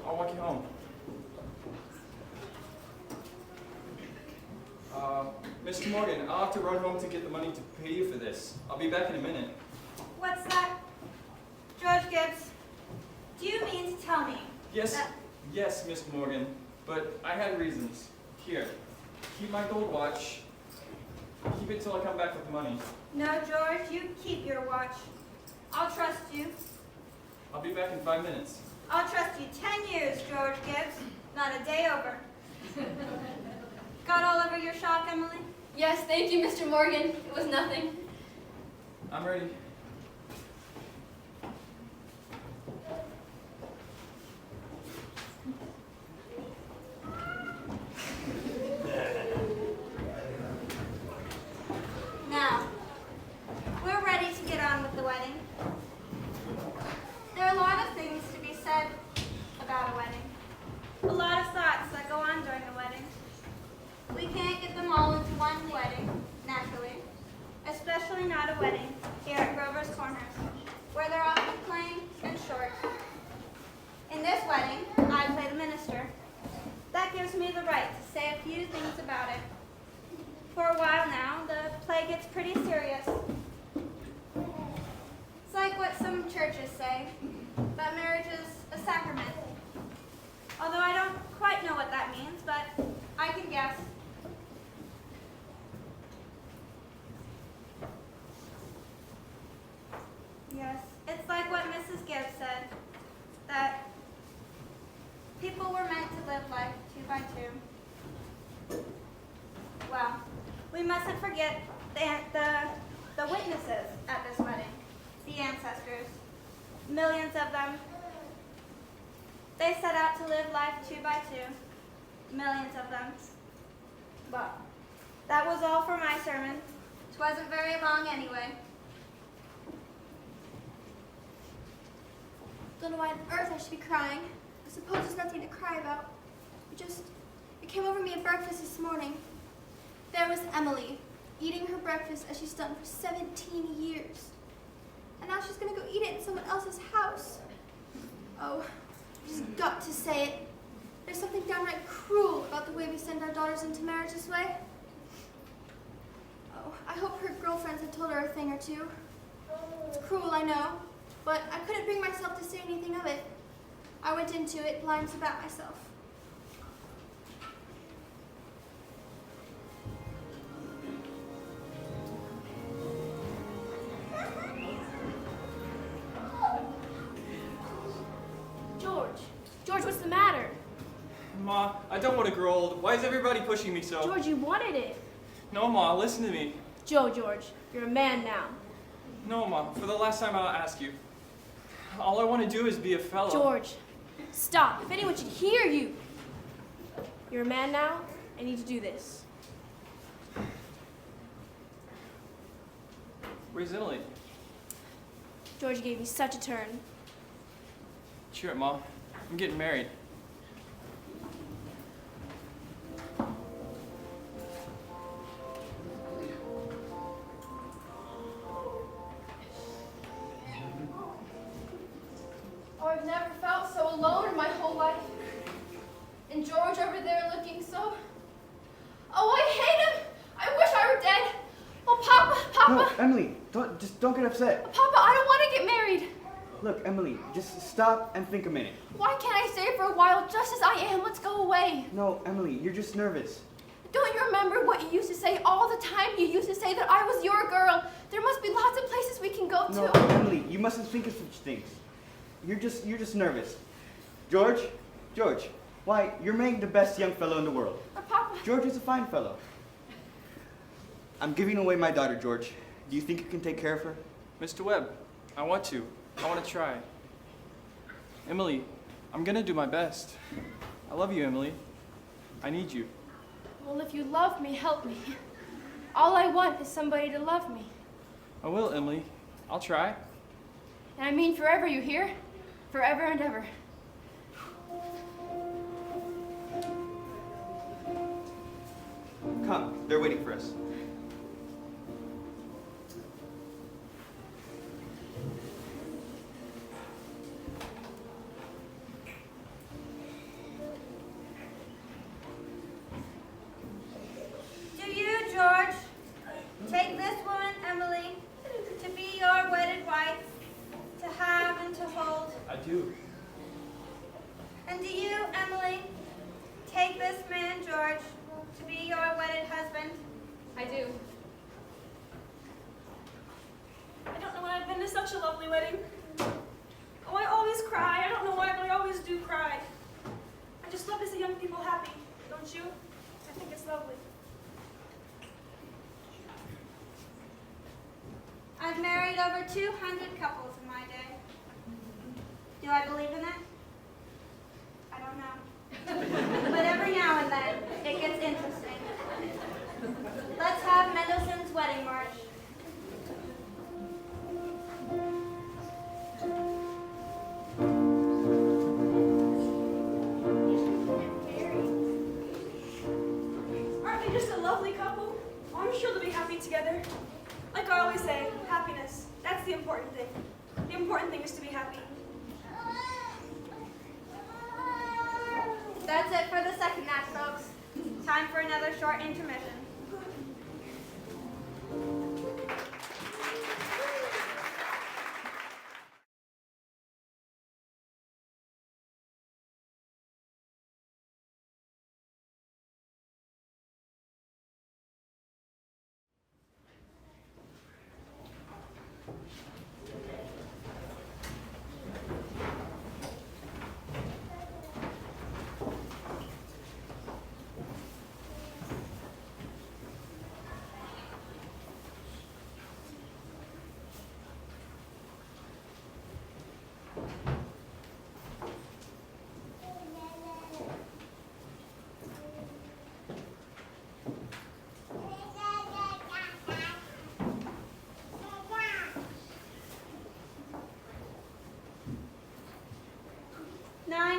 I'll walk you home. Mr. Morgan, I'll have to run home to get the money to pay you for this. I'll be back in a minute. What's that? George Gibbs, do you mean to tell me Yes, that... yes, Mr. Morgan, but I had reasons. Here, keep my gold watch. Keep it till I come back with the money. No, George, you keep your watch. I'll trust you. I'll be back in 5 minutes. I'll trust you 10 years, George Gibbs. Not a day over. Got all over your shock, Emily? Yes, thank you, Mr. Morgan. It was nothing. I'm ready. Now, we're ready to get on with the wedding. There are a lot of things to be said about a wedding. A lot of thoughts that go on during a wedding. We can't get them all into one wedding, naturally. Especially not a wedding here at Grover's Corners, where they're often plain and short. In this wedding, I play the minister. That gives me the right to say a few things about it. For a while now, the play gets pretty serious. It's like what some churches say, that marriage is a sacrament. Although I don't quite know what that means, but I can guess. Yes, it's like what Mrs. Gibbs said, that people were meant to live life 2 by 2. Well, we mustn't forget the witnesses at this wedding, the ancestors, millions of them. They set out to live life 2 by 2, millions of them. Well, that was all for my sermon. It wasn't very long anyway. Don't know why on earth I should be crying. I suppose there's nothing to cry about. It came over me at breakfast this morning. There was Emily, eating her breakfast as she's done for 17 years. And now she's going to go eat it in someone else's house. Oh, I've just got to say it. There's something downright cruel about the way we send our daughters into marriage this way. Oh, I hope her girlfriends have told her a thing or two. It's cruel, I know, but I couldn't bring myself to say anything of it. I went into it blind about myself. George, what's the matter? Ma, I don't want to grow old. Why is everybody pushing me so? George, you wanted it. No, Ma, listen to me. George, you're a man now. No, Ma, for the last time I'll ask you. All I want to do is be a fellow. George, stop. If anyone should hear you. You're a man now. I need to do this. Where's Emily? George gave me such a turn. Cheer up, Ma. I'm getting married. Oh, I've never felt so alone in my whole life. And George over there looking so... Oh, I hate him! I wish I were dead! Oh, Papa! No, Emily, don't get upset. Papa, I don't want to get married! Look, Emily, just stop and think a minute. Why can't I stay for a while just as I am? Let's go away. No, Emily, you're just nervous. Don't you remember what you used to say all the time? You used to say that I was your girl. There must be lots of places we can go to. No, Emily, you mustn't think of such things. You're just nervous. George, why, you're marrying the best young fellow in the world. Papa. George is a fine fellow. I'm giving away my daughter, George. Do you think you can take care of her? Mr. Webb, I want to try. Emily, I'm gonna do my best. I love you, Emily. I need you. Well, if you love me, help me. All I want is somebody to love me. I will, Emily. I'll try. And I mean forever, you hear? Forever and ever. Come, they're waiting for us. Do you, George, take this woman, Emily, to be your wedded wife, to have and to hold? I do. And do you, Emily, take this man, George, to be your wedded husband? I do. I don't know when I've been to such a lovely wedding. Oh, I always cry. I don't know why, but I always do cry. I just love to see young people happy, don't you? I think it's lovely. I've married over 200 couples in my day. Do I believe in it? I don't know. But every now and then, it gets interesting. Let's have Mendelssohn's Wedding March. Aren't they just a lovely couple? Oh, I'm sure they'll be happy together. Like I always say, happiness. That's the important thing. The important thing is to be happy. That's it for the second act, folks. Time for another short intermission.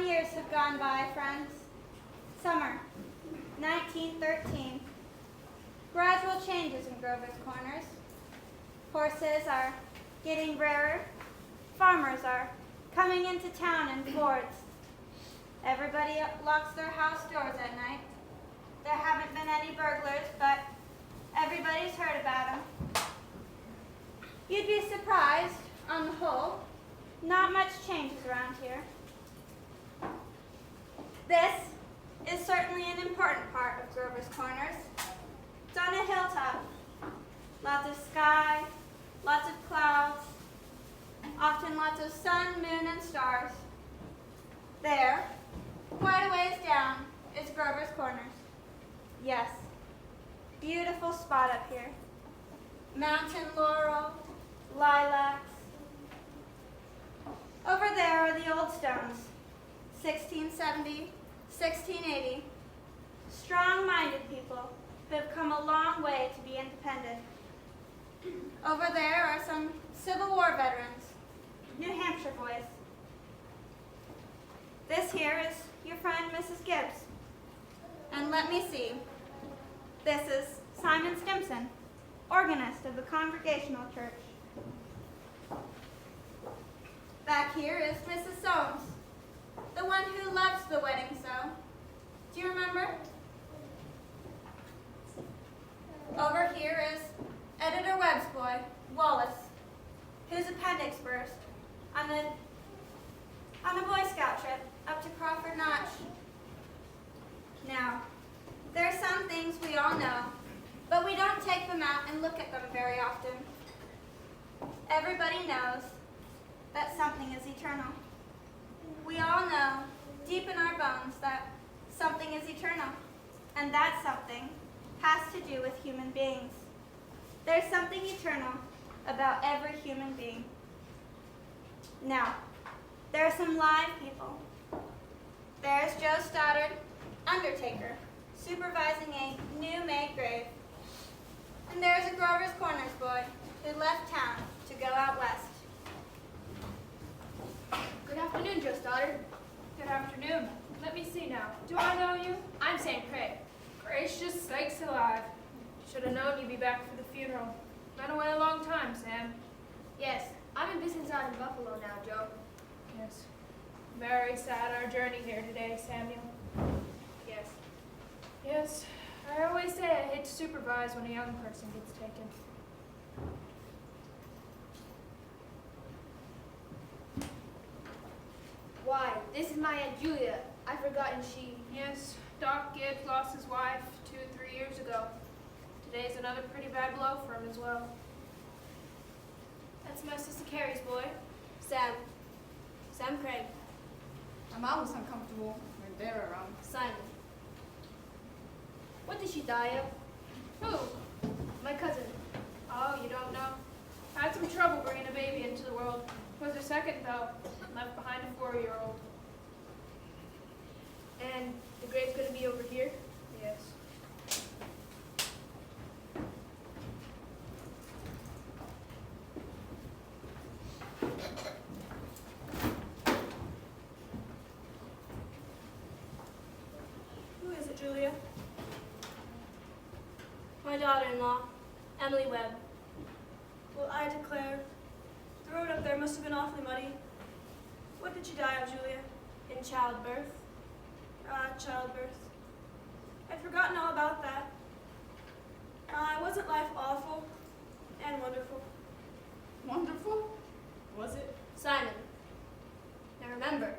Years have gone by, friends. Summer, 1913. Gradual changes in Grover's Corners. Horses are getting rarer. Farmers are coming into town in Fords. Everybody locks their house doors at night. There haven't been any burglars, but everybody's heard about them. You'd be surprised, on the whole. Not much changes around here. This is certainly an important part of Grover's Corners. It's on a hilltop. Lots of sky, lots of clouds, often lots of sun, moon, and stars. There, quite a ways down, is Grover's Corners. Yes, beautiful spot up here. Mountain laurel, lilacs. Over there are the old stones, 1670, 1680. Strong-minded people who have come a long way to be independent. Over there are some Civil War veterans, New Hampshire boys. This here is your friend, Mrs. Gibbs. And let me see. This is Simon Stimson, organist of the Congregational Church. Back here is Mrs. Soames, the one who loves the wedding so. Do you remember? Over here is Editor Webb's boy, Wallace, whose appendix burst on a Boy Scout trip up to Crawford Notch. Now, there are some things we all know, but we don't take them out and look at them very often. Everybody knows that something is eternal. We all know, deep in our bones, that something is eternal, and that something has to do with human beings. There's something eternal about every human being. Now, there are some live people. There's Joe Stoddard, undertaker, supervising a new-made grave. And there's a Grover's Corners boy who left town to go out west. Good afternoon, Joe Stoddard. Good afternoon. Let me see now. Do I know you? I'm Sam Craig. Gracious sakes alive. Should have known you'd be back for the funeral. Been away a long time, Sam. Yes, I'm in business out in Buffalo now, Joe. Yes. Very sad our journey here today, Samuel. Yes. Yes. I always say I hate to supervise when a young person gets taken. Why, this is my Aunt Julia. I've forgotten she... Yes, Doc Gibbs lost his wife 2 or 3 years ago. Today's another pretty bad blow for him as well. That's my sister Carrie's boy, Sam. Sam Craig. I'm always uncomfortable when they're around. Simon. What did she die of? Who? My cousin. Oh, you don't know? Had some trouble bringing a baby into the world. Was her second, though. Left behind a 4-year-old. And the grave's gonna be over here? Yes. Who is it, Julia? My daughter-in-law, Emily Webb. Well, I declare, the road up there must have been awfully muddy. What did she die of, Julia? In childbirth. Childbirth. I'd forgotten all about that. Wasn't life awful and wonderful? Wonderful? Was it? Simon. Now remember.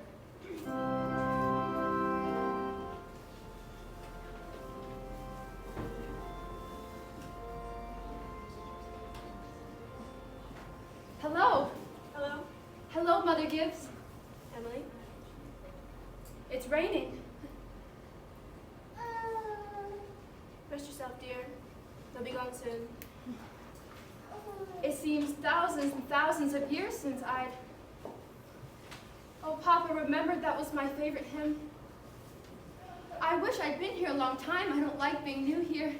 Hello. Hello, Hello, Mother Gibbs. Emily. It's raining. Rest yourself, dear. They'll be gone soon. It seems thousands and thousands of years since I'd... Oh, Papa, remember that was my favorite hymn? I wish I'd been here a long time. I don't like being new here.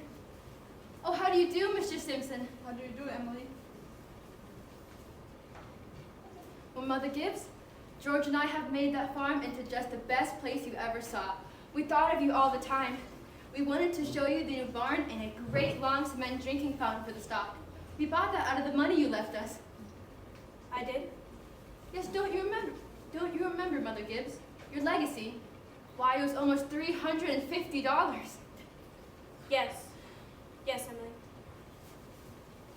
Oh, how do you do, Mr. Simpson? How do you do, Emily? Well, Mother Gibbs, George and I have made that farm into just the best place you ever saw. We thought of you all the time. We wanted to show you the new barn and a great long cement drinking fountain for the stock. We bought that out of the money you left us. I did? Yes, don't you remember? Don't you remember, Mother Gibbs? Your legacy. Why, it was almost $350. Yes. Yes, Emily.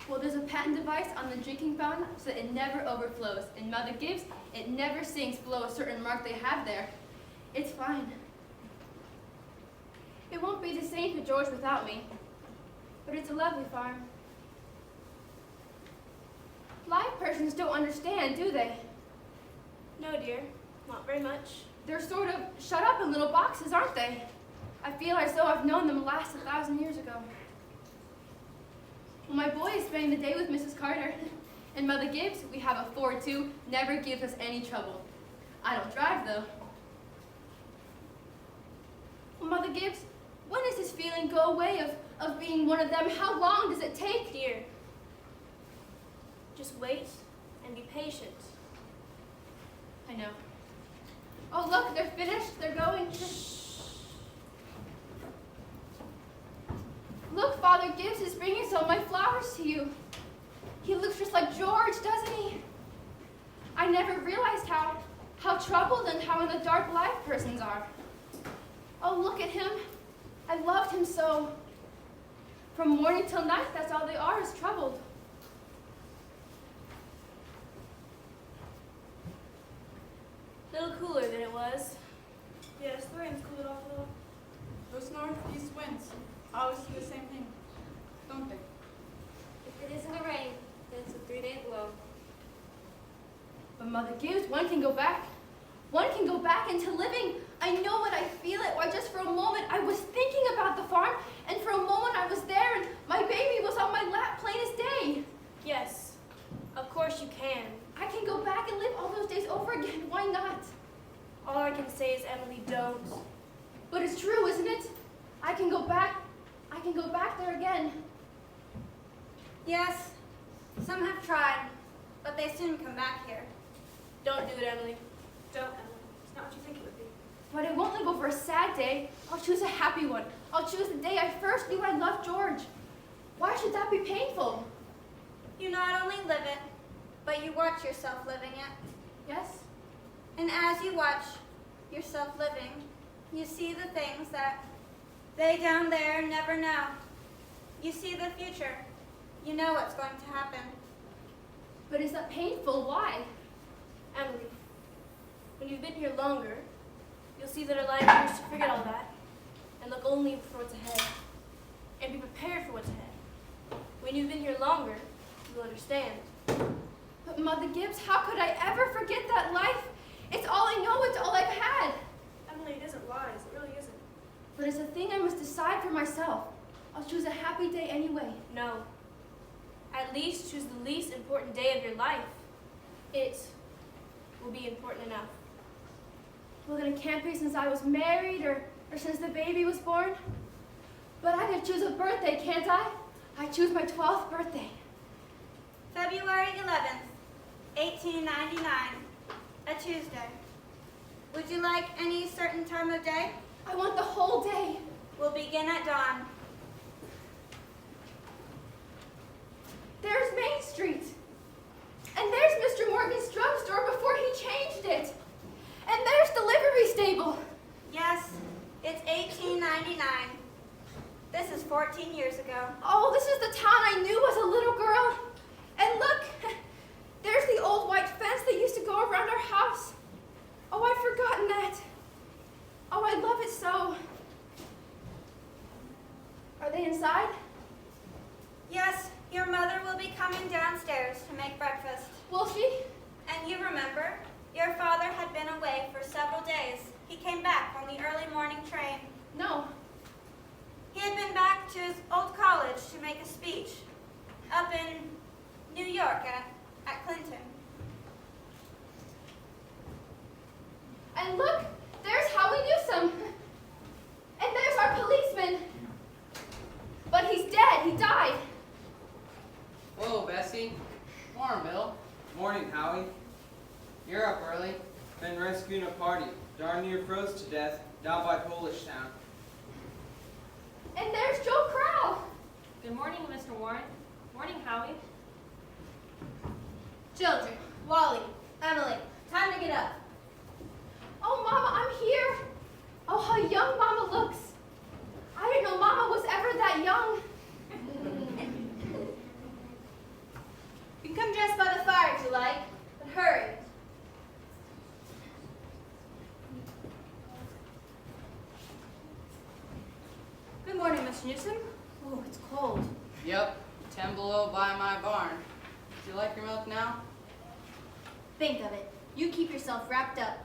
Well, there's a patent device on the drinking fountain so that it never overflows. In Mother Gibbs, it never sinks below a certain mark they have there. It's fine. It won't be the same for George without me, but it's a lovely farm. Live persons don't understand, do they? No, dear. Not very much. They're sort of shut up in little boxes, aren't they? I feel as though I've known them last 1,000 years ago. Well, my boy is spending the day with Mrs. Carter. And Mother Gibbs, we have a Ford too, never gives us any trouble. I don't drive though. Well, Mother Gibbs, when does this feeling go away of being one of them? How long does it take? Dear, just wait and be patient. I know. Oh, look, they're finished. They're going. Look, Father Gibbs is bringing some of my flowers to you. He looks just like George, doesn't he? I never realized how troubled and how in the dark live persons are. Oh, look at him. I loved him so. From morning till night, that's all they are, is troubled. A little cooler than it was. Yes, the rain's cooled off a little. Those northeast winds always do the same thing, don't they? If it isn't a rain, then it's a 3-day blow. But Mother Gibbs, one can go back. One can go back into living. I know it, I feel it. Why, just for a moment, I was thinking about the farm, and for a moment I was there, and my baby was on my lap, plain as day. Yes, of course you can. I can go back and live all those days over again. Why not? All I can say is, Emily, don't. But it's true, isn't it? I can go back. I can go back there again. Yes, some have tried, but they soon come back here. Don't do it, Emily. Don't, Emily. It's not what you think it would be. But I won't live over a sad day. I'll choose a happy one. I'll choose the day I first knew I loved George. Why should that be painful? You not only live it, but you watch yourself living it. Yes? And as you watch yourself living, you see the things that they down there never know. You see the future. You know what's going to happen. But is that painful? Why? Emily, when you've been here longer, you'll see that our life is to forget all that and look only for what's ahead and be prepared for what's ahead. When you've been here longer, you'll understand. But Mother Gibbs, how could I ever forget that life? It's all I know, it's all I've had. Emily, it isn't lies, it really isn't. But it's a thing I must decide for myself. I'll choose a happy day anyway. No. At least choose the least important day of your life. It will be important enough. Well, then it can't be since I was married or since the baby was born. But I can choose a birthday, can't I? I choose my 12th birthday. February 11th, 1899, a Tuesday. Would you like any certain time of day? I want the whole day. We'll begin at dawn. There's Main Street. And there's Mr. Morgan's drugstore before he changed it. And there's the livery stable. Yes, it's 1899. This is 14 years ago. Oh, this is the town I knew as a little girl. And look, there's the old white fence that used to go around our house. Oh, I'd forgotten that. Oh, I love it so. Are they inside? Yes, your mother will be coming downstairs to make breakfast. Will she? And you remember, your father had been away for several days. He came back on the early morning train. No. He had been back to his old college to make a speech up in New York at Clinton. And look, there's Howie Newsom. And there's our policeman. But he's dead. He died. Whoa, Bessie. Morning, Bill. Morning, Howie. You're up early. Been rescuing a party. Darn near froze to death down by Polish Town. And there's Joe Crowell. Good morning, Mr. Warren. Morning, Howie. Children, Wally, Emily, time to get up. Oh, Mama, I'm here. Oh, Yep, 10 below by my barn. Do you like your milk now? Think of it. You keep yourself wrapped up.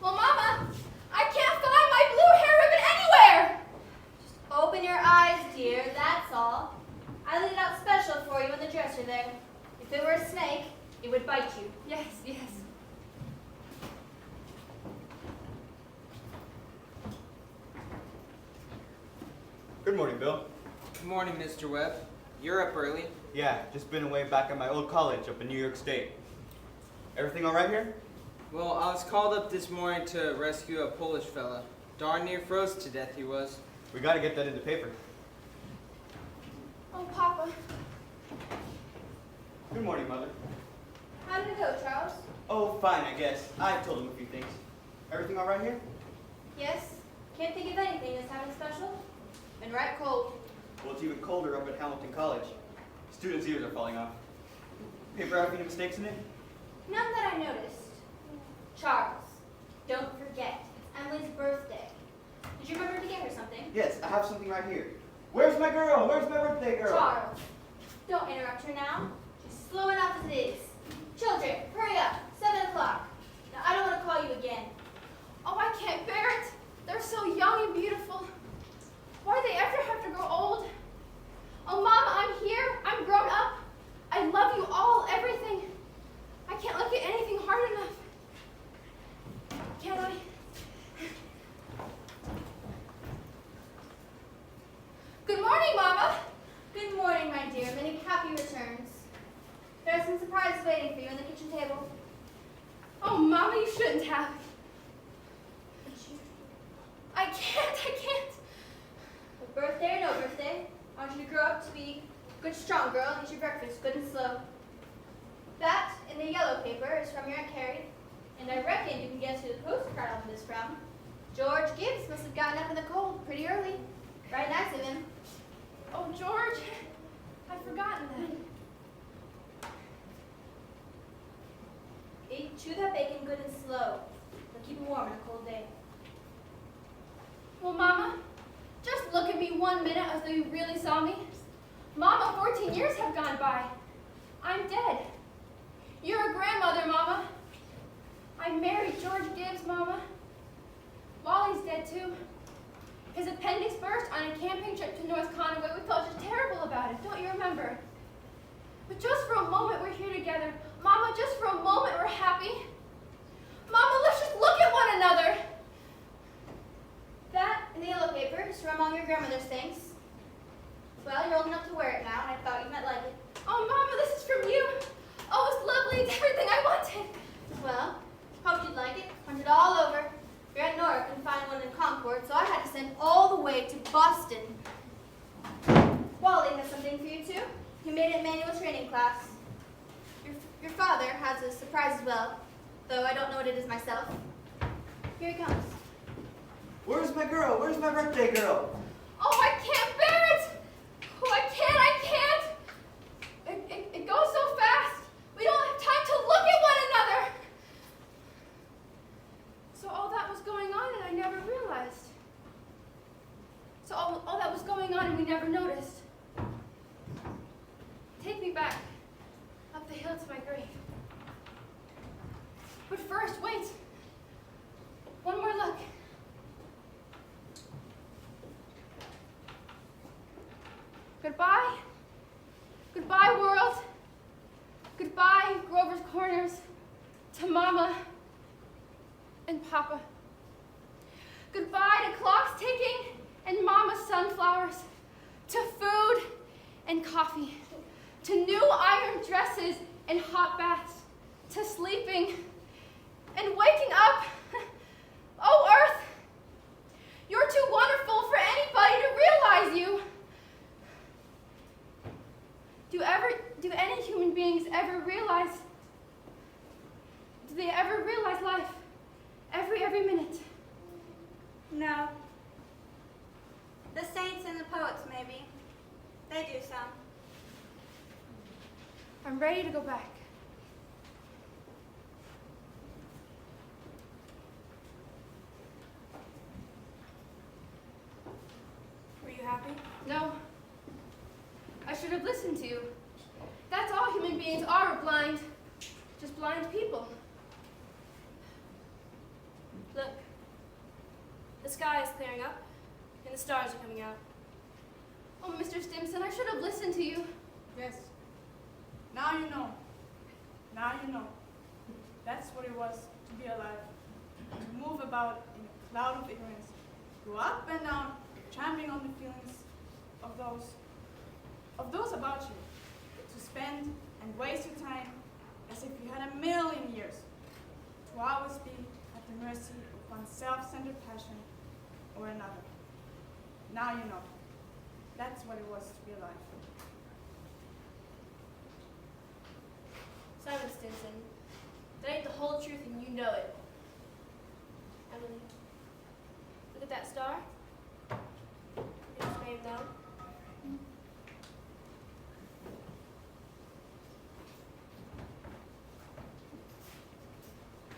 Well, Mama, I can't find my blue hair ribbon anywhere! Open your eyes, dear, that's all. I laid it out special for you in the dresser there. If it were a snake, it would bite you. Yes, yes. Good morning, Bill. Good morning, Mr. Webb. You're up early. Yeah, just been away back at my old college up in New York State. Everything all right here? Well, I was called up this morning to rescue a Polish fella. Darn near froze to death he was. We gotta get that in the paper. Oh, Papa. Good morning, Mother. How did it go, Charles? Oh, fine, I guess. I told him a few things. Everything all right here? Yes? Can't think of anything this time special? Been right cold. Well, it's even colder up at Hamilton College. Students' ears are falling off. Paper have any mistakes in it? None that I noticed. Charles, don't forget, it's Emily's birthday. Did you remember to get her something? Yes, I have something right here. Where's my girl? Where's my birthday girl? Charles, don't interrupt her now. She's slow enough as it is. Children, hurry up. 7 o'clock. Now, I don't want to call you again. Oh, I can't bear it. They're so young and beautiful. Why do they ever have to grow old? Oh, Mama, I'm here. I'm grown up. I love you all, everything. I can't look at anything hard enough. Can I? Good morning, Mama. Good morning, my dear. Many happy returns. There are some surprises waiting for you on the kitchen table. Oh, Mama, you shouldn't have. I can't. With birthday or no birthday, I want you to grow up to be a good, strong girl and eat your breakfast good and slow. That, in the yellow paper, is from your Aunt Carrie, and I reckon you can guess who the postcard album is from. George Gibbs must have gotten up in the cold pretty early. Right nice of him. Oh, George, I've forgotten that. Chew that bacon good and slow. It'll keep it warm on a cold day. Well, Mama, just look at me 1 minute as though you really saw me. Mama, 14 years have gone by. I'm dead. You're a grandmother, Mama. I married George Gibbs, Mama. Wally's dead, too. His appendix burst on a camping trip to North Conway. We felt just terrible about it, don't you remember? But just for a moment, we're here together. Mama, just for a moment, we're happy. Mama, let's just look at one another. That, in the yellow paper, is from among your grandmother's things. Well, you're old enough to wear it now, and I thought you might like it. Oh, Mama, this is from you. Oh, it's lovely. It's everything I wanted. Well, hope you'd like it. Printed all over. Your Aunt Nora couldn't find one in Concord, so I had to send all the way to Boston. Wally has something for you, too. He made it in manual training class. Your father has a surprise as well, though I don't know what it is myself. Here he comes. Where's my girl? Where's my birthday girl? Oh, I can't bear it. Oh, I can't. It goes so fast. We don't have time to look at one another. So all that was going on and I never realized. So all that was going on and we never noticed. Take me back, up the hill to my grave. But first, wait. One more look. Goodbye. Goodbye, world. Goodbye, Grover's Corners, to Mama and Papa. Goodbye to clocks ticking and Mama's sunflowers, to food and coffee, to new iron dresses and hot baths, to sleeping and waking up. Oh, Earth, you're too wonderful for anybody to realize you. Do any human beings ever realize? Do they ever realize life? Every minute? No. The saints and the poets, maybe. They do some. I'm ready to go back. happy? No. I should have listened to you. That's all human beings are, blind. Just blind people. Look, the sky is clearing up, and the stars are coming out. Oh, Mr. Stimson, I should have listened to you. Yes. Now you know. Now you know. That's what it was to be alive. To move about in a cloud of ignorance. Go up and down, trampling on the feelings of those about you. To spend and waste your time as if you had a million years. To always be at the mercy of one self-centered passion or another. Now you know. That's what it was to be alive. Simon Stinson, that ain't the whole truth and you know it. Emily, look at that star. It's named down.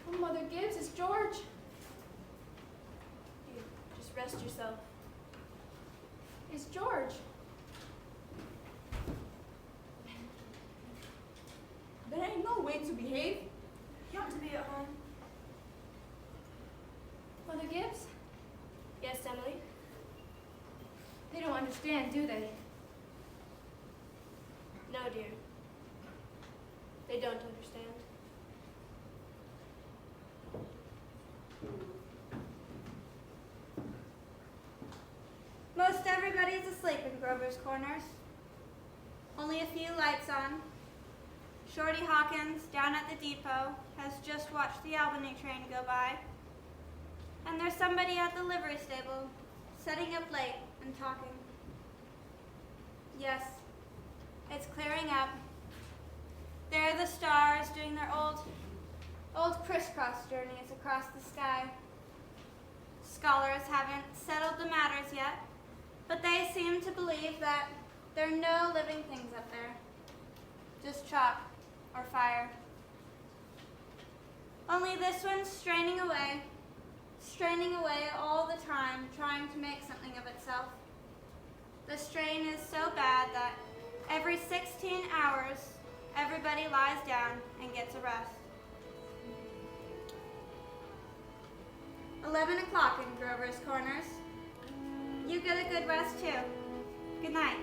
Oh, Mother Gibbs, it's George. You just rest yourself. It's George. There ain't no way to behave. You ought to be at home. Mother Gibbs? Yes, Emily? They don't understand, do they? No, dear. They don't understand. Most everybody's asleep in Grover's Corners. Only a few lights on. Shorty Hawkins, down at the depot, has just watched the Albany train go by. And there's somebody at the livery stable, sitting up late and talking. Yes, it's clearing up. There are the stars doing their old crisscross journeys across the sky. Scholars haven't settled the matters yet, but they seem to believe that there are no living things up there. Just chalk or fire. Only this one's straining away all the time, trying to make something of itself. The strain is so bad that every 16 hours, everybody lies down and gets a rest. 11 o'clock in Grover's Corners. You get a good rest too. Good night.